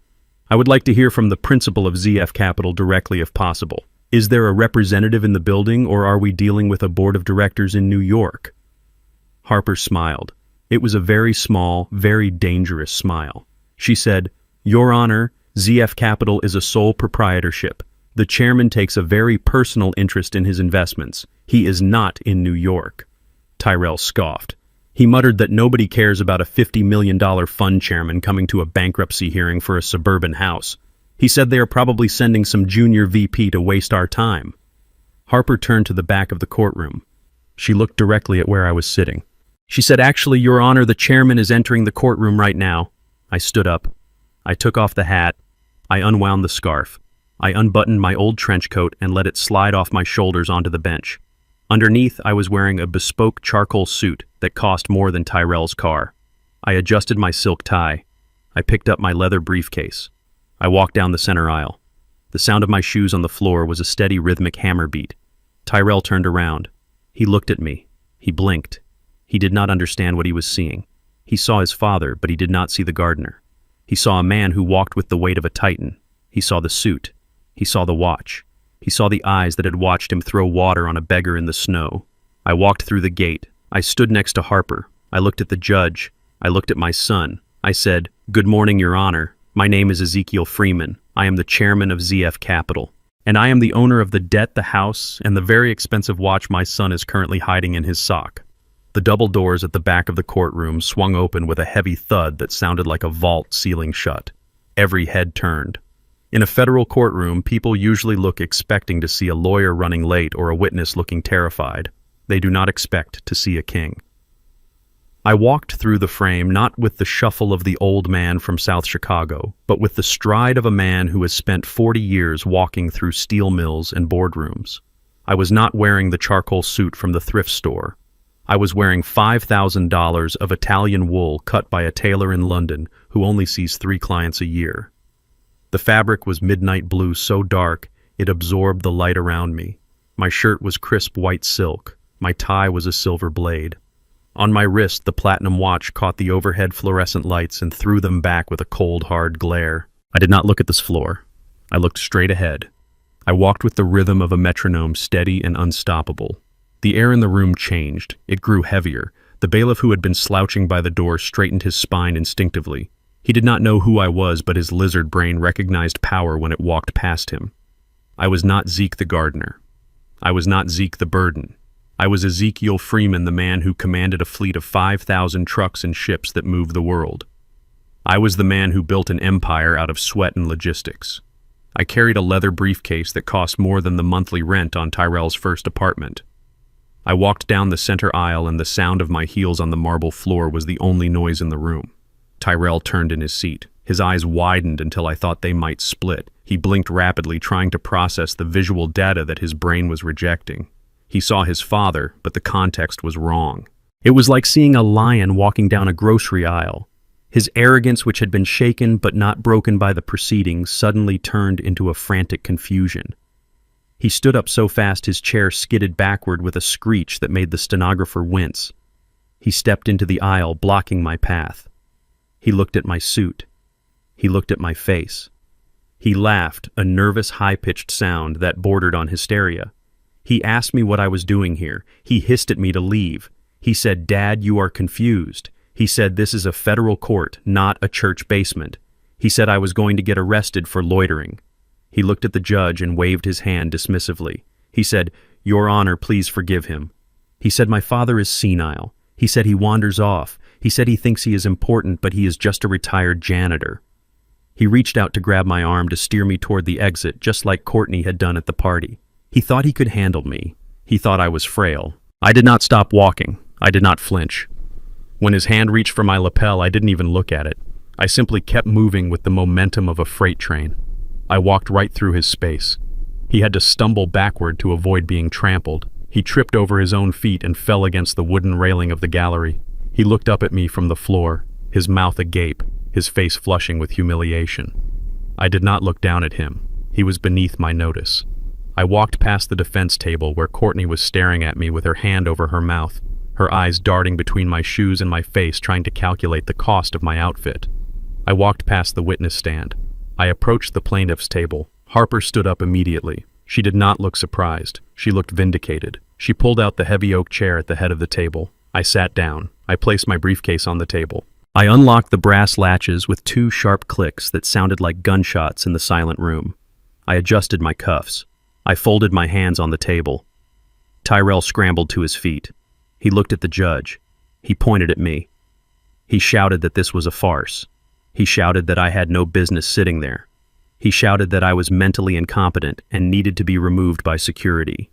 I would like to hear from the principal of ZF Capital directly if possible. Is there a representative in the building, or are we dealing with a board of directors in New York?" Harper smiled. It was a very small, very dangerous smile. She said, "Your Honor, ZF Capital is a sole proprietorship. The chairman takes a very personal interest in his investments. He is not in New York." Tyrell scoffed. He muttered that nobody cares about a $50 million fund chairman coming to a bankruptcy hearing for a suburban house. He said they are probably sending some junior VP to waste our time. Harper turned to the back of the courtroom. She looked directly at where I was sitting. She said, "Actually, Your Honor, the chairman is entering the courtroom right now." I stood up. I took off the hat. I unwound the scarf. I unbuttoned my old trench coat and let it slide off my shoulders onto the bench. Underneath, I was wearing a bespoke charcoal suit that cost more than Tyrell's car. I adjusted my silk tie. I picked up my leather briefcase. I walked down the center aisle. The sound of my shoes on the floor was a steady rhythmic hammer beat. Tyrell turned around. He looked at me. He blinked. He did not understand what he was seeing. He saw his father, but he did not see the gardener. He saw a man who walked with the weight of a titan. He saw the suit. He saw the watch. He saw the eyes that had watched him throw water on a beggar in the snow. I walked through the gate. I stood next to Harper. I looked at the judge. I looked at my son. I said, "Good morning, Your Honor. My name is Ezekiel Freeman. I am the chairman of ZF Capital. And I am the owner of the debt, the house, and the very expensive watch my son is currently hiding in his sock." The double doors at the back of the courtroom swung open with a heavy thud that sounded like a vault sealing shut. Every head turned. In a federal courtroom, people usually look expecting to see a lawyer running late or a witness looking terrified. They do not expect to see a king. I walked through the frame not with the shuffle of the old man from South Chicago, but with the stride of a man who has spent 40 years walking through steel mills and boardrooms. I was not wearing the charcoal suit from the thrift store. I was wearing $5,000 of Italian wool cut by a tailor in London who only sees 3 clients a year. The fabric was midnight blue so dark it absorbed the light around me. My shirt was crisp white silk. My tie was a silver blade. On my wrist, the platinum watch caught the overhead fluorescent lights and threw them back with a cold, hard glare. I did not look at this floor. I looked straight ahead. I walked with the rhythm of a metronome, steady and unstoppable. The air in the room changed. It grew heavier. The bailiff who had been slouching by the door straightened his spine instinctively. He did not know who I was, but his lizard brain recognized power when it walked past him. I was not Zeke the gardener. I was not Zeke the burden. I was Ezekiel Freeman, the man who commanded a fleet of 5,000 trucks and ships that moved the world. I was the man who built an empire out of sweat and logistics. I carried a leather briefcase that cost more than the monthly rent on Tyrell's first apartment. I walked down the center aisle and the sound of my heels on the marble floor was the only noise in the room. Tyrell turned in his seat. His eyes widened until I thought they might split. He blinked rapidly, trying to process the visual data that his brain was rejecting. He saw his father, but the context was wrong. It was like seeing a lion walking down a grocery aisle. His arrogance, which had been shaken but not broken by the proceedings, suddenly turned into a frantic confusion. He stood up so fast his chair skidded backward with a screech that made the stenographer wince. He stepped into the aisle, blocking my path. He looked at my suit. He looked at my face. He laughed, a nervous, high-pitched sound that bordered on hysteria. He asked me what I was doing here. He hissed at me to leave. He said, "Dad, you are confused." He said, "This is a federal court, not a church basement." He said I was going to get arrested for loitering. He looked at the judge and waved his hand dismissively. He said, "Your Honor, please forgive him." He said, "My father is senile." He said he wanders off. He said he thinks he is important, but he is just a retired janitor. He reached out to grab my arm to steer me toward the exit, just like Courtney had done at the party. He thought he could handle me. He thought I was frail. I did not stop walking. I did not flinch. When his hand reached for my lapel, I didn't even look at it. I simply kept moving with the momentum of a freight train. I walked right through his space. He had to stumble backward to avoid being trampled. He tripped over his own feet and fell against the wooden railing of the gallery. He looked up at me from the floor, his mouth agape, his face flushing with humiliation. I did not look down at him. He was beneath my notice. I walked past the defense table where Courtney was staring at me with her hand over her mouth, her eyes darting between my shoes and my face, trying to calculate the cost of my outfit. I walked past the witness stand. I approached the plaintiff's table. Harper stood up immediately. She did not look surprised. She looked vindicated. She pulled out the heavy oak chair at the head of the table. I sat down. I placed my briefcase on the table. I unlocked the brass latches with 2 sharp clicks that sounded like gunshots in the silent room. I adjusted my cuffs. I folded my hands on the table. Tyrell scrambled to his feet. He looked at the judge. He pointed at me. He shouted that this was a farce. He shouted that I had no business sitting there. He shouted that I was mentally incompetent and needed to be removed by security.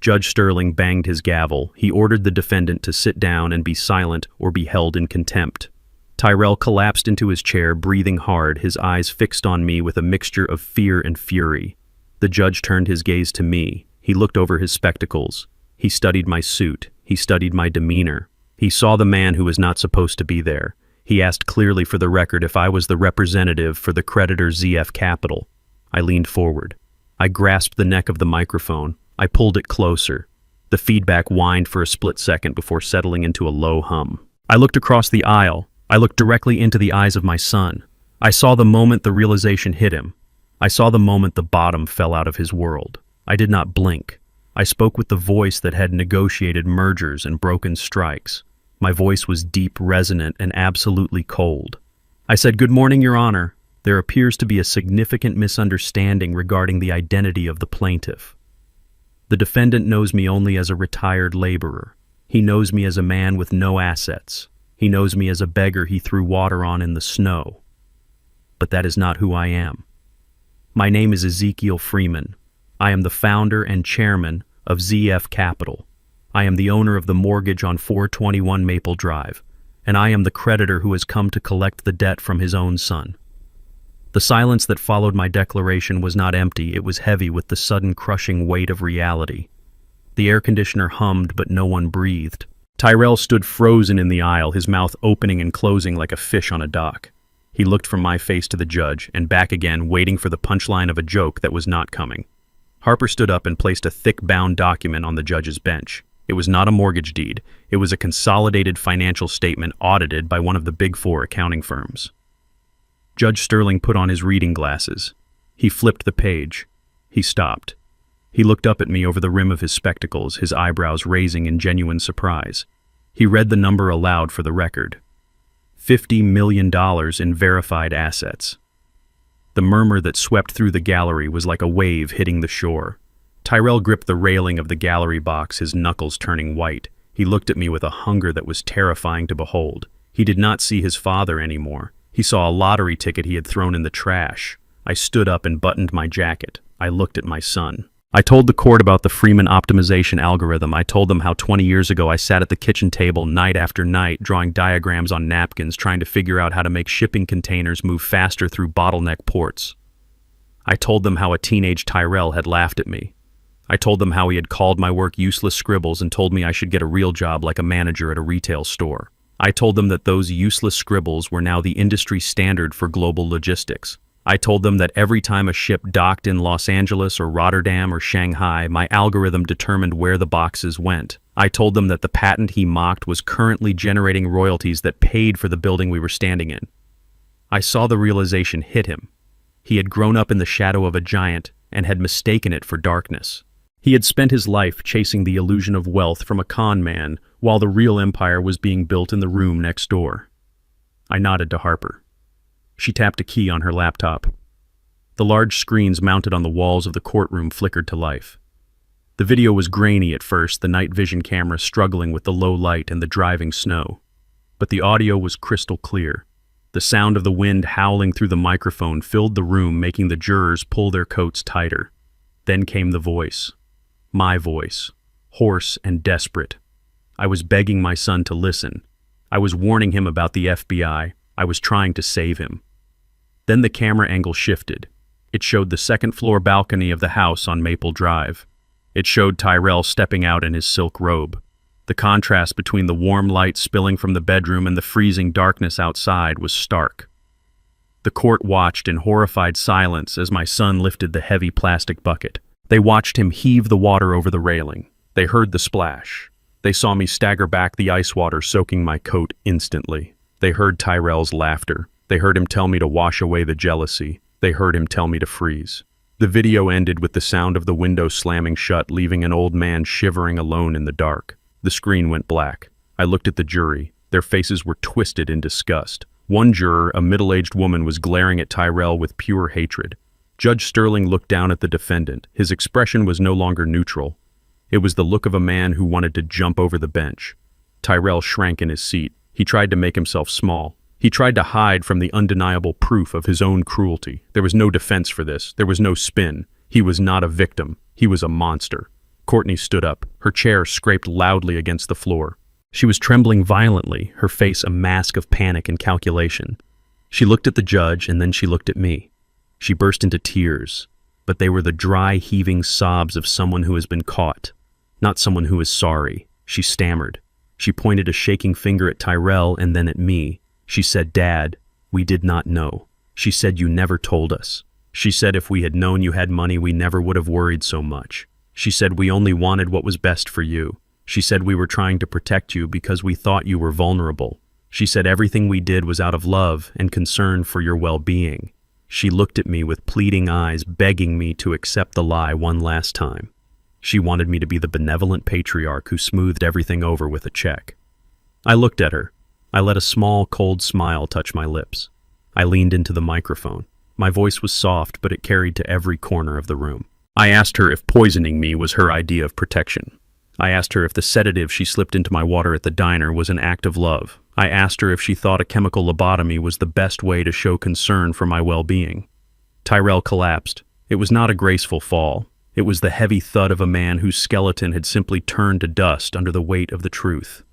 Judge Sterling banged his gavel. He ordered the defendant to sit down and be silent or be held in contempt. Tyrell collapsed into his chair, breathing hard, his eyes fixed on me with a mixture of fear and fury. The judge turned his gaze to me. He looked over his spectacles. He studied my suit. He studied my demeanor. He saw the man who was not supposed to be there. He asked clearly for the record if I was the representative for the creditor ZF Capital. I leaned forward. I grasped the neck of the microphone. I pulled it closer. The feedback whined for a split second before settling into a low hum. I looked across the aisle. I looked directly into the eyes of my son. I saw the moment the realization hit him. I saw the moment the bottom fell out of his world. I did not blink. I spoke with the voice that had negotiated mergers and broken strikes. My voice was deep, resonant, and absolutely cold. I said, "Good morning, Your Honor. There appears to be a significant misunderstanding regarding the identity of the plaintiff. The defendant knows me only as a retired laborer. He knows me as a man with no assets. He knows me as a beggar he threw water on in the snow. But that is not who I am. My name is Ezekiel Freeman. I am the founder and chairman of ZF Capital. I am the owner of the mortgage on 421 Maple Drive, and I am the creditor who has come to collect the debt from his own son." The silence that followed my declaration was not empty, it was heavy with the sudden crushing weight of reality. The air conditioner hummed, but no one breathed. Tyrell stood frozen in the aisle, his mouth opening and closing like a fish on a dock. He looked from my face to the judge, and back again, waiting for the punchline of a joke that was not coming. Harper stood up and placed a thick bound document on the judge's bench. It was not a mortgage deed. It was a consolidated financial statement audited by one of the Big Four accounting firms. Judge Sterling put on his reading glasses. He flipped the page. He stopped. He looked up at me over the rim of his spectacles, his eyebrows raising in genuine surprise. He read the number aloud for the record. $50 million in verified assets. The murmur that swept through the gallery was like a wave hitting the shore. Tyrell gripped the railing of the gallery box, his knuckles turning white. He looked at me with a hunger that was terrifying to behold. He did not see his father anymore. He saw a lottery ticket he had thrown in the trash. I stood up and buttoned my jacket. I looked at my son. I told the court about the Freeman optimization algorithm. I told them how 20 years ago I sat at the kitchen table night after night drawing diagrams on napkins trying to figure out how to make shipping containers move faster through bottleneck ports. I told them how a teenage Tyrell had laughed at me. I told them how he had called my work useless scribbles and told me I should get a real job like a manager at a retail store. I told them that those useless scribbles were now the industry standard for global logistics. I told them that every time a ship docked in Los Angeles or Rotterdam or Shanghai, my algorithm determined where the boxes went. I told them that the patent he mocked was currently generating royalties that paid for the building we were standing in. I saw the realization hit him. He had grown up in the shadow of a giant and had mistaken it for darkness. He had spent his life chasing the illusion of wealth from a con man while the real empire was being built in the room next door. I nodded to Harper. She tapped a key on her laptop. The large screens mounted on the walls of the courtroom flickered to life. The video was grainy at first, the night vision camera struggling with the low light and the driving snow. But the audio was crystal clear. The sound of the wind howling through the microphone filled the room, making the jurors pull their coats tighter. Then came the voice. My voice. Hoarse and desperate. I was begging my son to listen. I was warning him about the FBI. I was trying to save him. Then the camera angle shifted. It showed the second-floor balcony of the house on Maple Drive. It showed Tyrell stepping out in his silk robe. The contrast between the warm light spilling from the bedroom and the freezing darkness outside was stark. The court watched in horrified silence as my son lifted the heavy plastic bucket. They watched him heave the water over the railing. They heard the splash. They saw me stagger back, the ice water soaking my coat instantly. They heard Tyrell's laughter. They heard him tell me to wash away the jealousy. They heard him tell me to freeze. The video ended with the sound of the window slamming shut, leaving an old man shivering alone in the dark. The screen went black. I looked at the jury. Their faces were twisted in disgust. One juror, a middle-aged woman, was glaring at Tyrell with pure hatred. Judge Sterling looked down at the defendant. His expression was no longer neutral. It was the look of a man who wanted to jump over the bench. Tyrell shrank in his seat. He tried to make himself small. He tried to hide from the undeniable proof of his own cruelty. There was no defense for this. There was no spin. He was not a victim. He was a monster. Courtney stood up. Her chair scraped loudly against the floor. She was trembling violently, her face a mask of panic and calculation. She looked at the judge, and then she looked at me. She burst into tears, but they were the dry, heaving sobs of someone who has been caught, not someone who is sorry. She stammered. She pointed a shaking finger at Tyrell and then at me. She said, "Dad, we did not know. She said you never told us. She said if we had known you had money, we never would have worried so much. She said we only wanted what was best for you. She said we were trying to protect you because we thought you were vulnerable. She said everything we did was out of love and concern for your well-being." She looked at me with pleading eyes, begging me to accept the lie one last time. She wanted me to be the benevolent patriarch who smoothed everything over with a check. I looked at her. I let a small, cold smile touch my lips. I leaned into the microphone. My voice was soft, but it carried to every corner of the room. I asked her if poisoning me was her idea of protection. I asked her if the sedative she slipped into my water at the diner was an act of love. I asked her if she thought a chemical lobotomy was the best way to show concern for my well-being. Tyrell collapsed. It was not a graceful fall. It was the heavy thud of a man whose skeleton had simply turned to dust under the weight of the truth.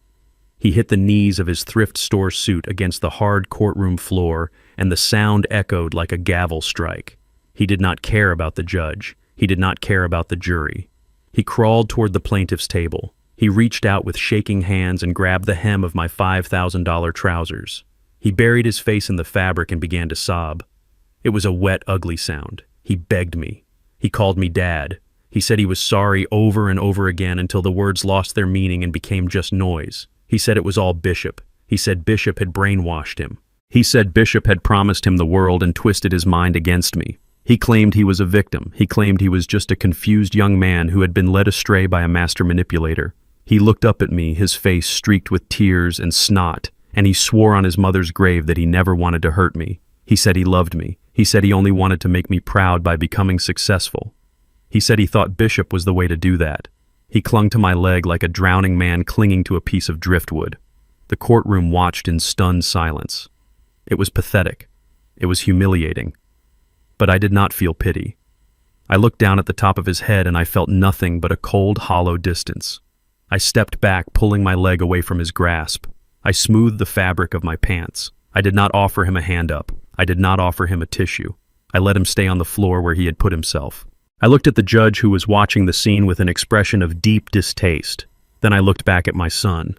He hit the knees of his thrift store suit against the hard courtroom floor, and the sound echoed like a gavel strike. He did not care about the judge. He did not care about the jury. He crawled toward the plaintiff's table. He reached out with shaking hands and grabbed the hem of my $5,000 trousers. He buried his face in the fabric and began to sob. It was a wet, ugly sound. He begged me. He called me Dad. He said he was sorry over and over again until the words lost their meaning and became just noise. He said it was all Bishop. He said Bishop had brainwashed him. He said Bishop had promised him the world and twisted his mind against me. He claimed he was a victim. He claimed he was just a confused young man who had been led astray by a master manipulator. He looked up at me, his face streaked with tears and snot, and he swore on his mother's grave that he never wanted to hurt me. He said he loved me. He said he only wanted to make me proud by becoming successful. He said he thought Bishop was the way to do that. He clung to my leg like a drowning man clinging to a piece of driftwood. The courtroom watched in stunned silence. It was pathetic. It was humiliating. But I did not feel pity. I looked down at the top of his head and I felt nothing but a cold, hollow distance. I stepped back, pulling my leg away from his grasp. I smoothed the fabric of my pants. I did not offer him a hand up. I did not offer him a tissue. I let him stay on the floor where he had put himself. I looked at the judge who was watching the scene with an expression of deep distaste. Then I looked back at my son.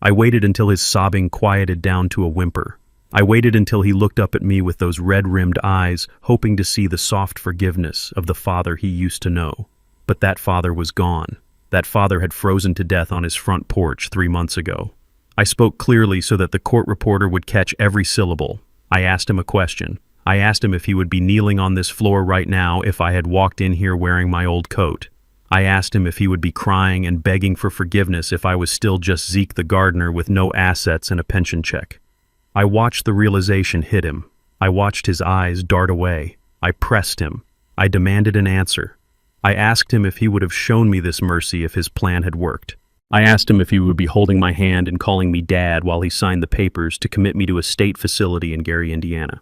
I waited until his sobbing quieted down to a whimper. I waited until he looked up at me with those red-rimmed eyes, hoping to see the soft forgiveness of the father he used to know. But that father was gone. That father had frozen to death on his front porch 3 months ago. I spoke clearly so that the court reporter would catch every syllable. I asked him a question. I asked him if he would be kneeling on this floor right now if I had walked in here wearing my old coat. I asked him if he would be crying and begging for forgiveness if I was still just Zeke the gardener with no assets and a pension check. I watched the realization hit him. I watched his eyes dart away. I pressed him. I demanded an answer. I asked him if he would have shown me this mercy if his plan had worked. I asked him if he would be holding my hand and calling me Dad while he signed the papers to commit me to a state facility in Gary, Indiana.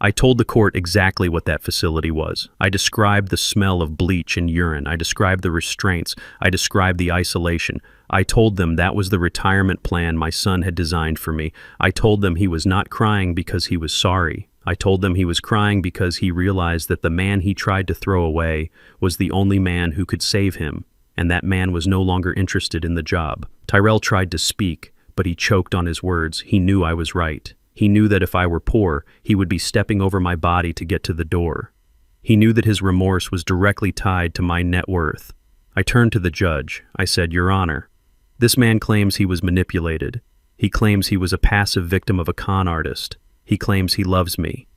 I told the court exactly what that facility was. I described the smell of bleach and urine. I described the restraints. I described the isolation. I told them that was the retirement plan my son had designed for me. I told them he was not crying because he was sorry. I told them he was crying because he realized that the man he tried to throw away was the only man who could save him, and that man was no longer interested in the job. Tyrell tried to speak, but he choked on his words. He knew I was right. He knew that if I were poor, he would be stepping over my body to get to the door. He knew that his remorse was directly tied to my net worth. I turned to the judge. I said, "Your Honor, this man claims he was manipulated. He claims he was a passive victim of a con artist. He claims he loves me.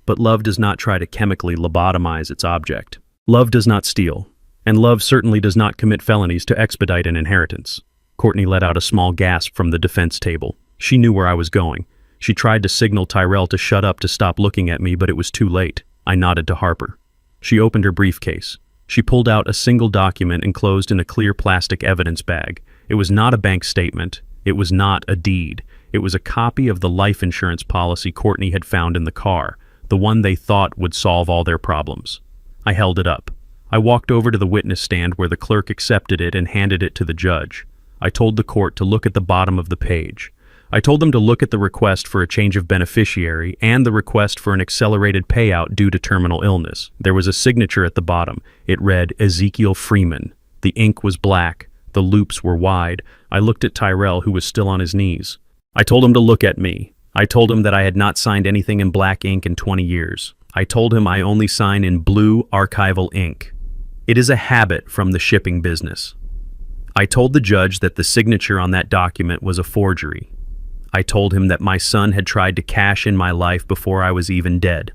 But love does not try to chemically lobotomize its object. Love does not steal, and love certainly does not commit felonies to expedite an inheritance." Courtney let out a small gasp from the defense table. She knew where I was going. She tried to signal Tyrell to shut up, to stop looking at me, but it was too late. I nodded to Harper. She opened her briefcase. She pulled out a single document enclosed in a clear plastic evidence bag. It was not a bank statement. It was not a deed. It was a copy of the life insurance policy Courtney had found in the car, the one they thought would solve all their problems. I held it up. I walked over to the witness stand where the clerk accepted it and handed it to the judge. I told the court to look at the bottom of the page. I told them to look at the request for a change of beneficiary and the request for an accelerated payout due to terminal illness. There was a signature at the bottom. It read, Ezekiel Freeman. The ink was black. The loops were wide. I looked at Tyrell, who was still on his knees. I told him to look at me. I told him that I had not signed anything in black ink in 20 years. I told him I only sign in blue archival ink. It is a habit from the shipping business. I told the judge that the signature on that document was a forgery. I told him that my son had tried to cash in my life before I was even dead.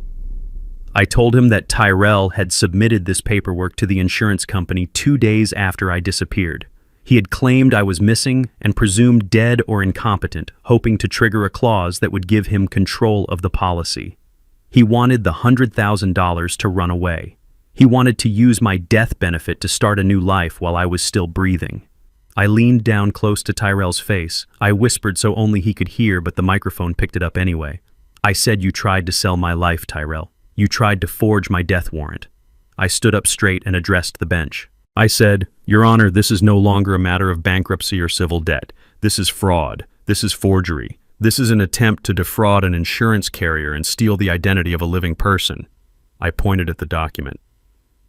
I told him that Tyrell had submitted this paperwork to the insurance company 2 days after I disappeared. He had claimed I was missing and presumed dead or incompetent, hoping to trigger a clause that would give him control of the policy. He wanted the $100,000 to run away. He wanted to use my death benefit to start a new life while I was still breathing. I leaned down close to Tyrell's face. I whispered so only he could hear, but the microphone picked it up anyway. I said, you tried to sell my life, Tyrell. You tried to forge my death warrant. I stood up straight and addressed the bench. I said, Your Honor, this is no longer a matter of bankruptcy or civil debt. This is fraud. This is forgery. This is an attempt to defraud an insurance carrier and steal the identity of a living person. I pointed at the document.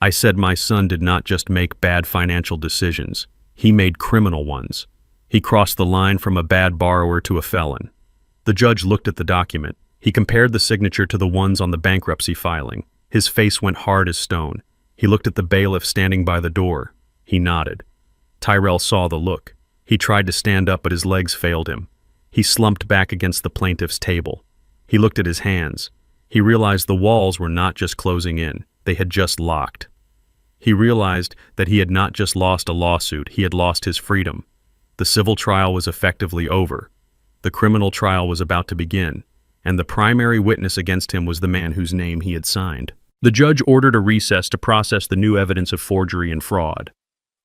I said my son did not just make bad financial decisions. He made criminal ones. He crossed the line from a bad borrower to a felon. The judge looked at the document. He compared the signature to the ones on the bankruptcy filing. His face went hard as stone. He looked at the bailiff standing by the door. He nodded. Tyrell saw the look. He tried to stand up, but his legs failed him. He slumped back against the plaintiff's table. He looked at his hands. He realized the walls were not just closing in. They had just locked. He realized that he had not just lost a lawsuit, he had lost his freedom. The civil trial was effectively over. The criminal trial was about to begin, and the primary witness against him was the man whose name he had signed. The judge ordered a recess to process the new evidence of forgery and fraud.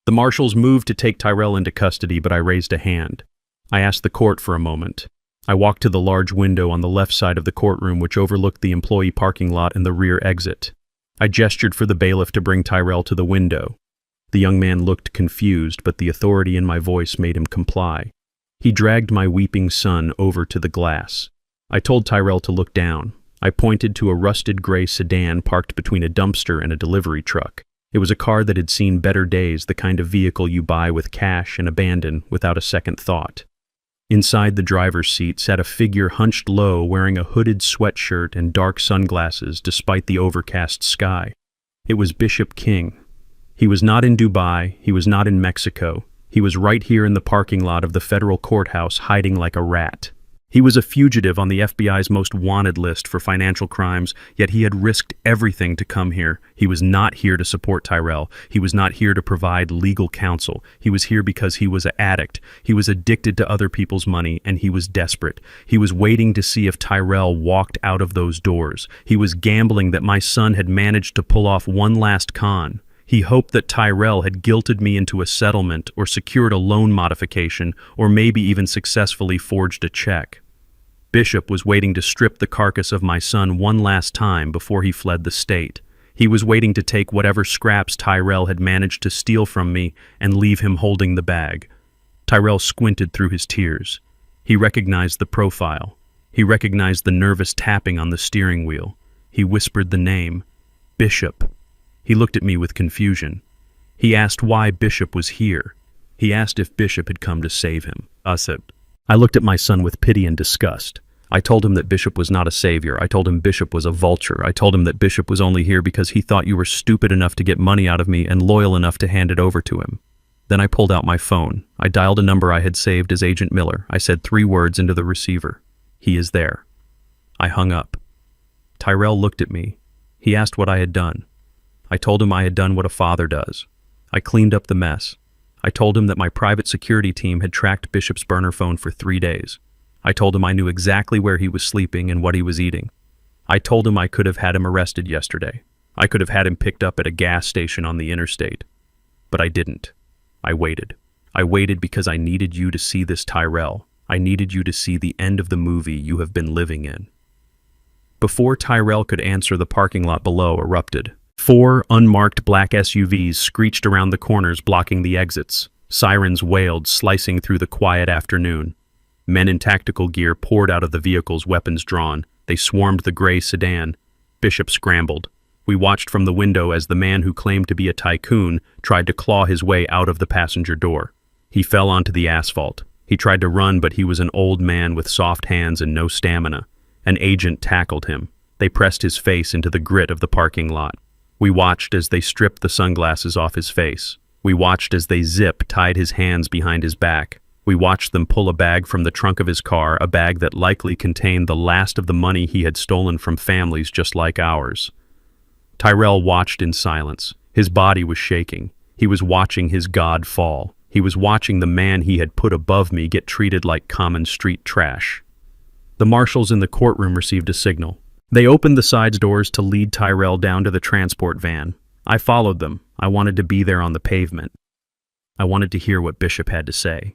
The marshals moved to take Tyrell into custody, but I raised a hand. I asked the court for a moment. I walked to the large window on the left side of the courtroom, which overlooked the employee parking lot and the rear exit. I gestured for the bailiff to bring Tyrell to the window. The young man looked confused, but the authority in my voice made him comply. He dragged my weeping son over to the glass. I told Tyrell to look down. I pointed to a rusted gray sedan parked between a dumpster and a delivery truck. It was a car that had seen better days, the kind of vehicle you buy with cash and abandon without a second thought. Inside the driver's seat sat a figure hunched low, wearing a hooded sweatshirt and dark sunglasses despite the overcast sky. It was Bishop King. He was not in Dubai, he was not in Mexico. He was right here in the parking lot of the federal courthouse, hiding like a rat. He was a fugitive on the FBI's most wanted list for financial crimes, yet he had risked everything to come here. He was not here to support Tyrell. He was not here to provide legal counsel. He was here because he was an addict. He was addicted to other people's money, and he was desperate. He was waiting to see if Tyrell walked out of those doors. He was gambling that my son had managed to pull off one last con. He hoped that Tyrell had guilted me into a settlement or secured a loan modification or maybe even successfully forged a check. Bishop was waiting to strip the carcass of my son one last time before he fled the state. He was waiting to take whatever scraps Tyrell had managed to steal from me and leave him holding the bag. Tyrell squinted through his tears. He recognized the profile. He recognized the nervous tapping on the steering wheel. He whispered the name, Bishop. He looked at me with confusion. He asked why Bishop was here. He asked if Bishop had come to save him. I looked at my son with pity and disgust. I told him that Bishop was not a savior. I told him Bishop was a vulture. I told him that Bishop was only here because he thought you were stupid enough to get money out of me and loyal enough to hand it over to him. Then I pulled out my phone. I dialed a number I had saved as Agent Miller. I said 3 words into the receiver. He is there. I hung up. Tyrell looked at me. He asked what I had done. I told him I had done what a father does. I cleaned up the mess. I told him that my private security team had tracked Bishop's burner phone for 3 days. I told him I knew exactly where he was sleeping and what he was eating. I told him I could have had him arrested yesterday. I could have had him picked up at a gas station on the interstate. But I didn't. I waited. I waited because I needed you to see this, Tyrell. I needed you to see the end of the movie you have been living in. Before Tyrell could answer, the parking lot below erupted. 4 unmarked black SUVs screeched around the corners, blocking the exits. Sirens wailed, slicing through the quiet afternoon. Men in tactical gear poured out of the vehicles, weapons drawn. They swarmed the gray sedan. Bishop scrambled. We watched from the window as the man who claimed to be a tycoon tried to claw his way out of the passenger door. He fell onto the asphalt. He tried to run, but he was an old man with soft hands and no stamina. An agent tackled him. They pressed his face into the grit of the parking lot. We watched as they stripped the sunglasses off his face. We watched as they tied his hands behind his back. We watched them pull a bag from the trunk of his car, a bag that likely contained the last of the money he had stolen from families just like ours. Tyrell watched in silence. His body was shaking. He was watching his god fall. He was watching the man he had put above me get treated like common street trash. The marshals in the courtroom received a signal. They opened the side doors to lead Tyrell down to the transport van. I followed them. I wanted to be there on the pavement. I wanted to hear what Bishop had to say.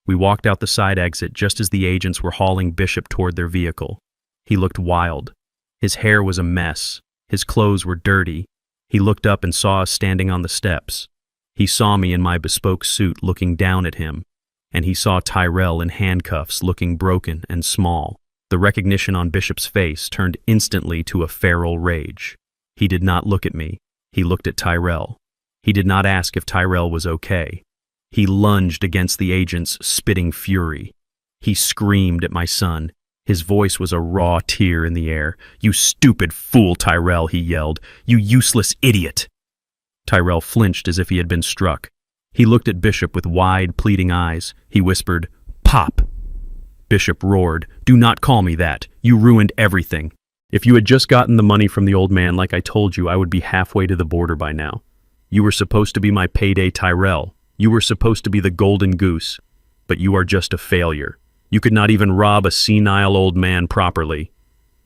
We walked out the side exit just as the agents were hauling Bishop toward their vehicle. He looked wild. His hair was a mess. His clothes were dirty. He looked up and saw us standing on the steps. He saw me in my bespoke suit looking down at him, and he saw Tyrell in handcuffs looking broken and small. The recognition on Bishop's face turned instantly to a feral rage. He did not look at me. He looked at Tyrell. He did not ask if Tyrell was okay. He lunged against the agents, spitting fury. He screamed at my son. His voice was a raw tear in the air. "You stupid fool, Tyrell," he yelled. "You useless idiot." Tyrell flinched as if he had been struck. He looked at Bishop with wide, pleading eyes. He whispered, "Pop." Bishop roared, "Do not call me that. You ruined everything. If you had just gotten the money from the old man like I told you, I would be halfway to the border by now. You were supposed to be my payday Tyrell. You were supposed to be the golden goose. But you are just a failure. You could not even rob a senile old man properly."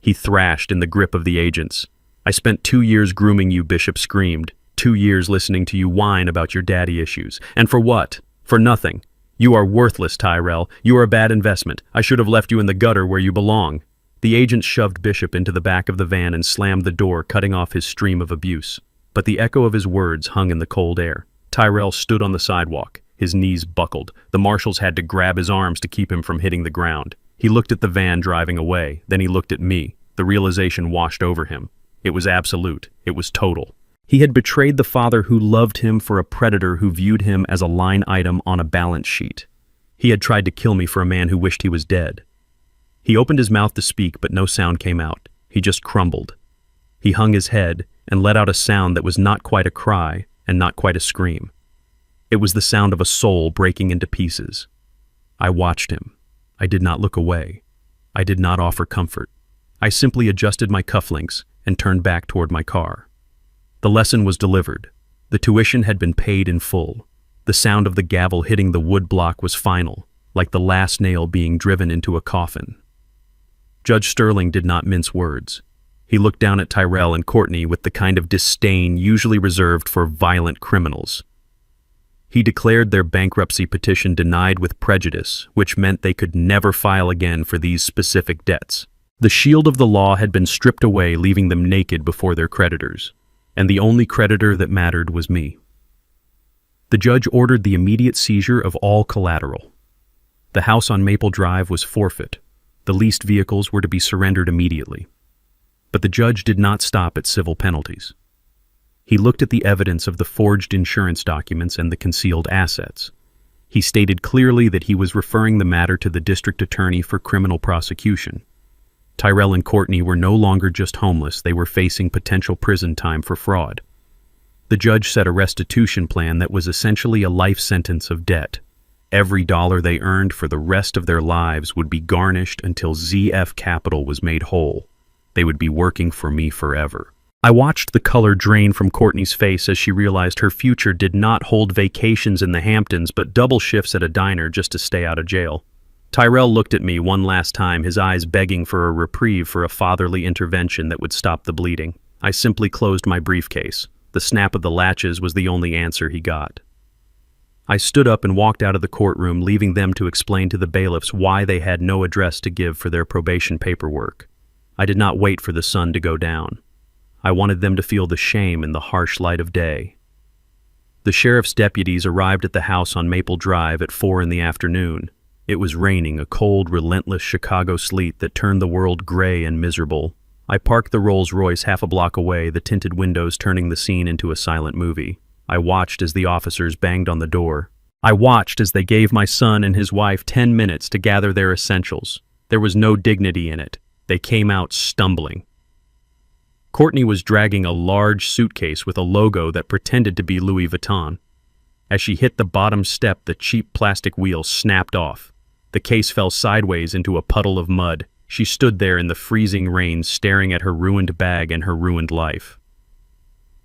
He thrashed in the grip of the agents. "I spent 2 years grooming you," Bishop screamed. 2 years listening to you whine about your daddy issues. And for what? For nothing. You are worthless, Tyrell. You are a bad investment. I should have left you in the gutter where you belong." The agent shoved Bishop into the back of the van and slammed the door, cutting off his stream of abuse. But the echo of his words hung in the cold air. Tyrell stood on the sidewalk. His knees buckled. The marshals had to grab his arms to keep him from hitting the ground. He looked at the van driving away. Then he looked at me. The realization washed over him. It was absolute. It was total. He had betrayed the father who loved him for a predator who viewed him as a line item on a balance sheet. He had tried to kill me for a man who wished he was dead. He opened his mouth to speak, but no sound came out. He just crumbled. He hung his head and let out a sound that was not quite a cry and not quite a scream. It was the sound of a soul breaking into pieces. I watched him. I did not look away. I did not offer comfort. I simply adjusted my cufflinks and turned back toward my car. The lesson was delivered. The tuition had been paid in full. The sound of the gavel hitting the wood block was final, like the last nail being driven into a coffin. Judge Sterling did not mince words. He looked down at Tyrell and Courtney with the kind of disdain usually reserved for violent criminals. He declared their bankruptcy petition denied with prejudice, which meant they could never file again for these specific debts. The shield of the law had been stripped away, leaving them naked before their creditors, and the only creditor that mattered was me. The judge ordered the immediate seizure of all collateral. The house on Maple Drive was forfeit. The leased vehicles were to be surrendered immediately. But the judge did not stop at civil penalties. He looked at the evidence of the forged insurance documents and the concealed assets. He stated clearly that he was referring the matter to the district attorney for criminal prosecution. Tyrell and Courtney were no longer just homeless, they were facing potential prison time for fraud. The judge set a restitution plan that was essentially a life sentence of debt. Every dollar they earned for the rest of their lives would be garnished until ZF Capital was made whole. They would be working for me forever. I watched the color drain from Courtney's face as she realized her future did not hold vacations in the Hamptons but double shifts at a diner just to stay out of jail. Tyrell looked at me one last time, his eyes begging for a reprieve, for a fatherly intervention that would stop the bleeding. I simply closed my briefcase. The snap of the latches was the only answer he got. I stood up and walked out of the courtroom, leaving them to explain to the bailiffs why they had no address to give for their probation paperwork. I did not wait for the sun to go down. I wanted them to feel the shame in the harsh light of day. The sheriff's deputies arrived at the house on Maple Drive at 4 in the afternoon. It was raining, a cold, relentless Chicago sleet that turned the world gray and miserable. I parked the Rolls-Royce half a block away, the tinted windows turning the scene into a silent movie. I watched as the officers banged on the door. I watched as they gave my son and his wife 10 minutes to gather their essentials. There was no dignity in it. They came out stumbling. Courtney was dragging a large suitcase with a logo that pretended to be Louis Vuitton. As she hit the bottom step, the cheap plastic wheel snapped off. The case fell sideways into a puddle of mud. She stood there in the freezing rain, staring at her ruined bag and her ruined life.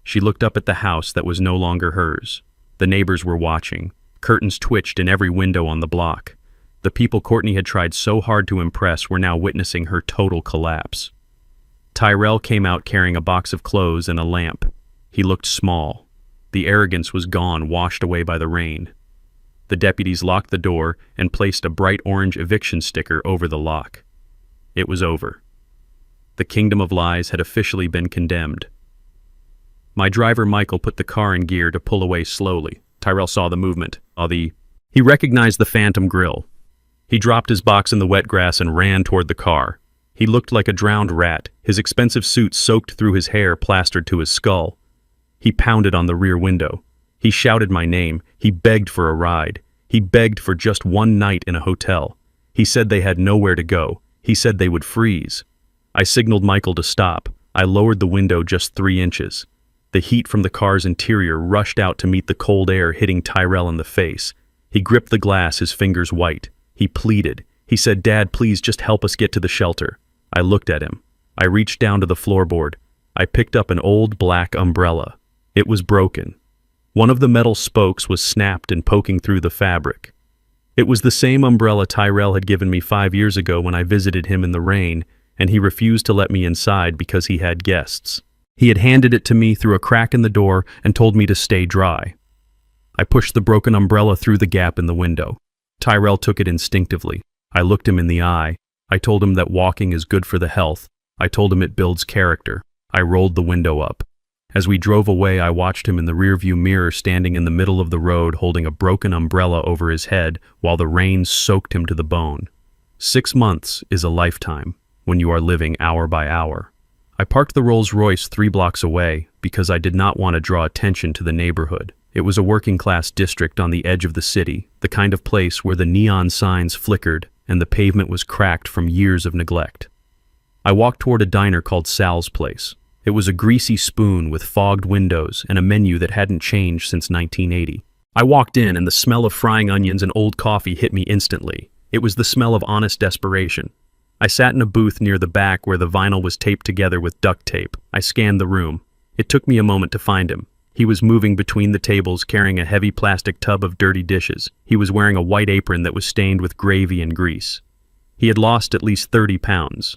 She looked up at the house that was no longer hers. The neighbors were watching. Curtains twitched in every window on the block. The people Courtney had tried so hard to impress were now witnessing her total collapse. Tyrell came out carrying a box of clothes and a lamp. He looked small. The arrogance was gone, washed away by the rain. The deputies locked the door and placed a bright orange eviction sticker over the lock. It was over. The kingdom of lies had officially been condemned. My driver Michael put the car in gear to pull away slowly. Tyrell saw the movement. He recognized the phantom grill. He dropped his box in the wet grass and ran toward the car. He looked like a drowned rat, his expensive suit soaked through his hair plastered to his skull. He pounded on the rear window. He shouted my name. He begged for a ride. He begged for just one night in a hotel. He said they had nowhere to go. He said they would freeze. I signaled Michael to stop. I lowered the window just 3 inches. The heat from the car's interior rushed out to meet the cold air hitting Tyrell in the face. He gripped the glass, his fingers white. He pleaded. He said, "Dad, please just help us get to the shelter." I looked at him. I reached down to the floorboard. I picked up an old black umbrella. It was broken. One of the metal spokes was snapped and poking through the fabric. It was the same umbrella Tyrell had given me 5 years ago when I visited him in the rain, and he refused to let me inside because he had guests. He had handed it to me through a crack in the door and told me to stay dry. I pushed the broken umbrella through the gap in the window. Tyrell took it instinctively. I looked him in the eye. I told him that walking is good for the health. I told him it builds character. I rolled the window up. As we drove away, I watched him in the rearview mirror standing in the middle of the road holding a broken umbrella over his head while the rain soaked him to the bone. 6 months is a lifetime when you are living hour by hour. I parked the Rolls-Royce 3 blocks away because I did not want to draw attention to the neighborhood. It was a working-class district on the edge of the city, the kind of place where the neon signs flickered and the pavement was cracked from years of neglect. I walked toward a diner called Sal's Place. It was a greasy spoon with fogged windows and a menu that hadn't changed since 1980. I walked in and the smell of frying onions and old coffee hit me instantly. It was the smell of honest desperation. I sat in a booth near the back where the vinyl was taped together with duct tape. I scanned the room. It took me a moment to find him. He was moving between the tables carrying a heavy plastic tub of dirty dishes. He was wearing a white apron that was stained with gravy and grease. He had lost at least 30 pounds.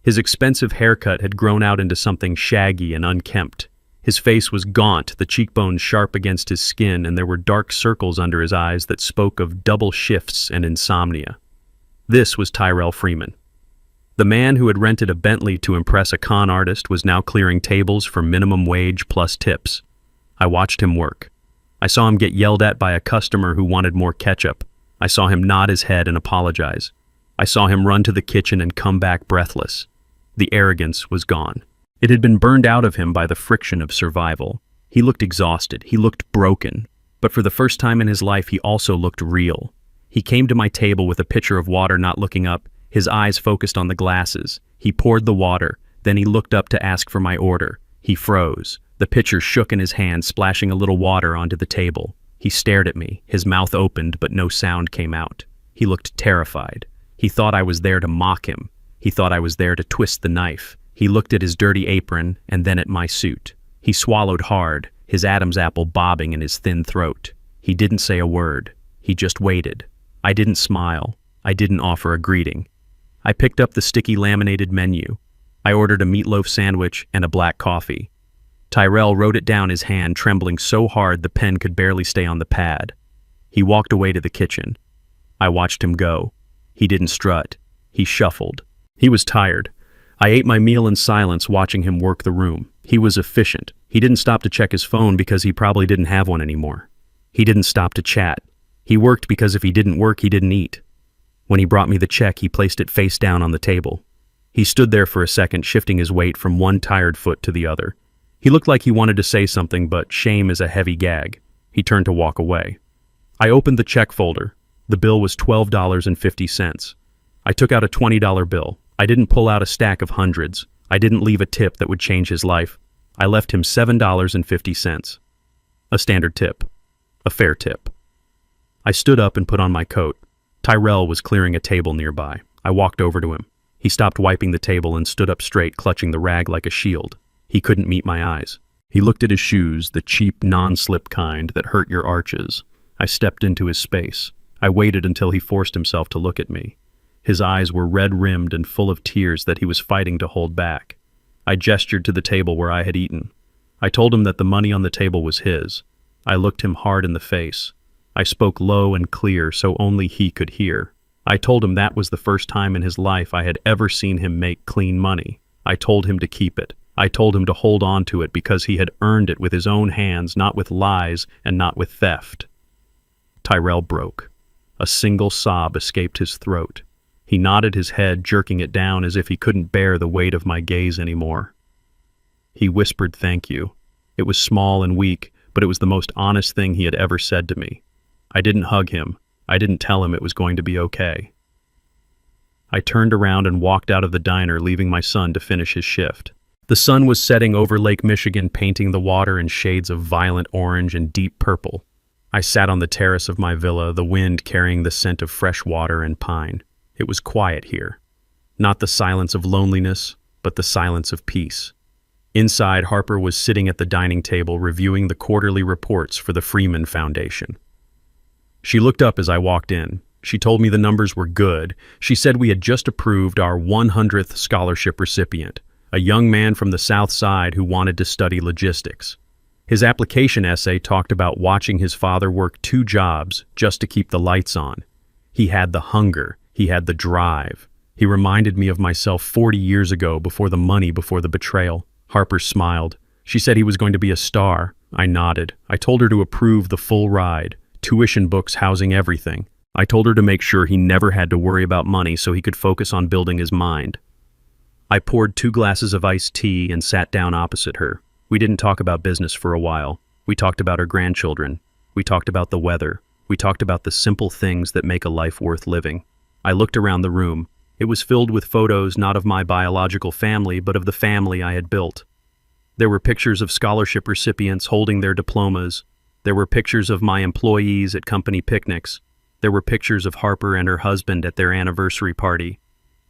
His expensive haircut had grown out into something shaggy and unkempt. His face was gaunt, the cheekbones sharp against his skin, and there were dark circles under his eyes that spoke of double shifts and insomnia. This was Tyrell Freeman. The man who had rented a Bentley to impress a con artist was now clearing tables for minimum wage plus tips. I watched him work. I saw him get yelled at by a customer who wanted more ketchup. I saw him nod his head and apologize. I saw him run to the kitchen and come back breathless. The arrogance was gone. It had been burned out of him by the friction of survival. He looked exhausted. He looked broken. But for the first time in his life, he also looked real. He came to my table with a pitcher of water, not looking up, his eyes focused on the glasses. He poured the water, then he looked up to ask for my order. He froze. The pitcher shook in his hand, splashing a little water onto the table. He stared at me, his mouth opened, but no sound came out. He looked terrified. He thought I was there to mock him. He thought I was there to twist the knife. He looked at his dirty apron and then at my suit. He swallowed hard, his Adam's apple bobbing in his thin throat. He didn't say a word. He just waited. I didn't smile. I didn't offer a greeting. I picked up the sticky laminated menu. I ordered a meatloaf sandwich and a black coffee. Tyrell wrote it down, his hand trembling so hard the pen could barely stay on the pad. He walked away to the kitchen. I watched him go. He didn't strut. He shuffled. He was tired. I ate my meal in silence, watching him work the room. He was efficient. He didn't stop to check his phone because he probably didn't have one anymore. He didn't stop to chat. He worked because if he didn't work, he didn't eat. When he brought me the check, he placed it face down on the table. He stood there for a second, shifting his weight from one tired foot to the other. He looked like he wanted to say something, but shame is a heavy gag. He turned to walk away. I opened the check folder. The bill was $12.50. I took out a $20 bill. I didn't pull out a stack of hundreds. I didn't leave a tip that would change his life. I left him $7.50. A standard tip. A fair tip. I stood up and put on my coat. Tyrell was clearing a table nearby. I walked over to him. He stopped wiping the table and stood up straight, clutching the rag like a shield. He couldn't meet my eyes. He looked at his shoes, the cheap, non-slip kind that hurt your arches. I stepped into his space. I waited until he forced himself to look at me. His eyes were red-rimmed and full of tears that he was fighting to hold back. I gestured to the table where I had eaten. I told him that the money on the table was his. I looked him hard in the face. I spoke low and clear so only he could hear. I told him that was the first time in his life I had ever seen him make clean money. I told him to keep it. I told him to hold on to it because he had earned it with his own hands, not with lies and not with theft. Tyrell broke. A single sob escaped his throat. He nodded his head, jerking it down as if he couldn't bear the weight of my gaze anymore. He whispered thank you. It was small and weak, but it was the most honest thing he had ever said to me. I didn't hug him. I didn't tell him it was going to be okay. I turned around and walked out of the diner, leaving my son to finish his shift. The sun was setting over Lake Michigan, painting the water in shades of violent orange and deep purple. I sat on the terrace of my villa, the wind carrying the scent of fresh water and pine. It was quiet here. Not the silence of loneliness, but the silence of peace. Inside, Harper was sitting at the dining table reviewing the quarterly reports for the Freeman Foundation. She looked up as I walked in. She told me the numbers were good. She said we had just approved our 100th scholarship recipient, a young man from the South Side who wanted to study logistics. His application essay talked about watching his father work 2 jobs just to keep the lights on. He had the hunger. He had the drive. He reminded me of myself 40 years ago, before the money, before the betrayal. Harper smiled. She said he was going to be a star. I nodded. I told her to approve the full ride, tuition, books, housing, everything. I told her to make sure he never had to worry about money so he could focus on building his mind. I poured 2 glasses of iced tea and sat down opposite her. We didn't talk about business for a while. We talked about our grandchildren. We talked about the weather. We talked about the simple things that make a life worth living. I looked around the room. It was filled with photos not of my biological family, but of the family I had built. There were pictures of scholarship recipients holding their diplomas. There were pictures of my employees at company picnics. There were pictures of Harper and her husband at their anniversary party.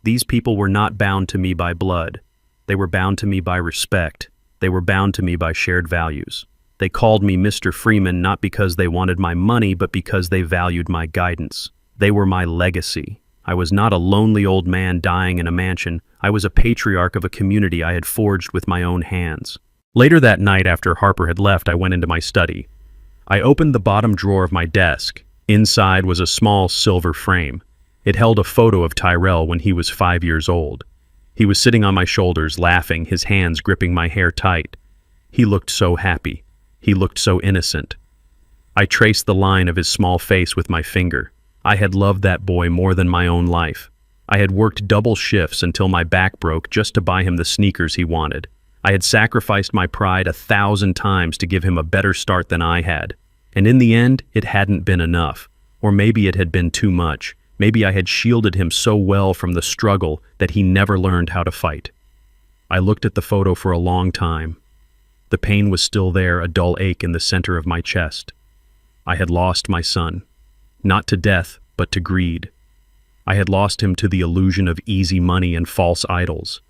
These people were not bound to me by blood. They were bound to me by respect. They were bound to me by shared values. They called me Mr. Freeman not because they wanted my money, but because they valued my guidance. They were my legacy. I was not a lonely old man dying in a mansion. I was a patriarch of a community I had forged with my own hands. Later that night, after Harper had left, I went into my study. I opened the bottom drawer of my desk. Inside was a small silver frame. It held a photo of Tyrell when he was 5 years old. He was sitting on my shoulders, laughing, his hands gripping my hair tight. He looked so happy. He looked so innocent. I traced the line of his small face with my finger. I had loved that boy more than my own life. I had worked double shifts until my back broke just to buy him the sneakers he wanted. I had sacrificed my pride 1,000 times to give him a better start than I had. And in the end, it hadn't been enough. Or maybe it had been too much. Maybe I had shielded him so well from the struggle that he never learned how to fight. I looked at the photo for a long time. The pain was still there, a dull ache in the center of my chest. I had lost my son. Not to death, but to greed. I had lost him to the illusion of easy money and false idols.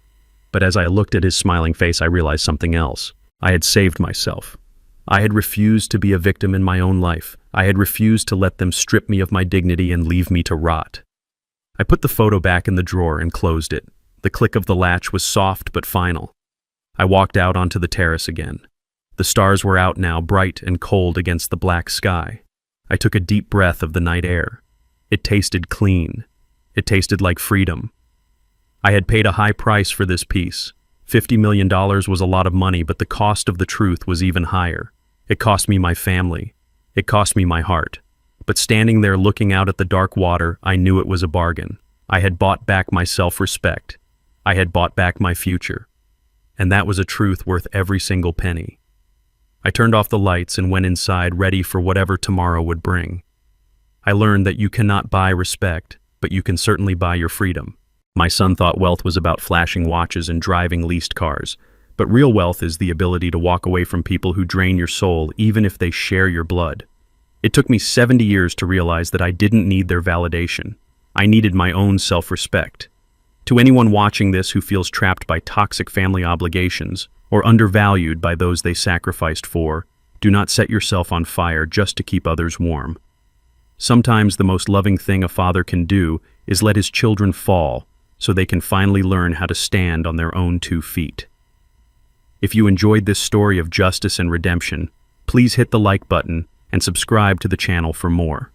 But as I looked at his smiling face, I realized something else. I had saved myself. I had refused to be a victim in my own life. I had refused to let them strip me of my dignity and leave me to rot. I put the photo back in the drawer and closed it. The click of the latch was soft but final. I walked out onto the terrace again. The stars were out now, bright and cold against the black sky. I took a deep breath of the night air. It tasted clean. It tasted like freedom. I had paid a high price for this peace. $50 million was a lot of money, but the cost of the truth was even higher. It cost me my family. It cost me my heart. But standing there looking out at the dark water, I knew it was a bargain. I had bought back my self-respect. I had bought back my future. And that was a truth worth every single penny. I turned off the lights and went inside, ready for whatever tomorrow would bring. I learned that you cannot buy respect, but you can certainly buy your freedom. My son thought wealth was about flashing watches and driving leased cars, but real wealth is the ability to walk away from people who drain your soul, even if they share your blood. It took me 70 years to realize that I didn't need their validation. I needed my own self-respect. To anyone watching this who feels trapped by toxic family obligations or undervalued by those they sacrificed for, do not set yourself on fire just to keep others warm. Sometimes the most loving thing a father can do is let his children fall so they can finally learn how to stand on their own 2 feet. If you enjoyed this story of justice and redemption, please hit the like button and subscribe to the channel for more.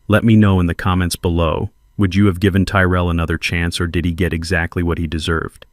Let me know in the comments below, would you have given Tyrell another chance, or did he get exactly what he deserved?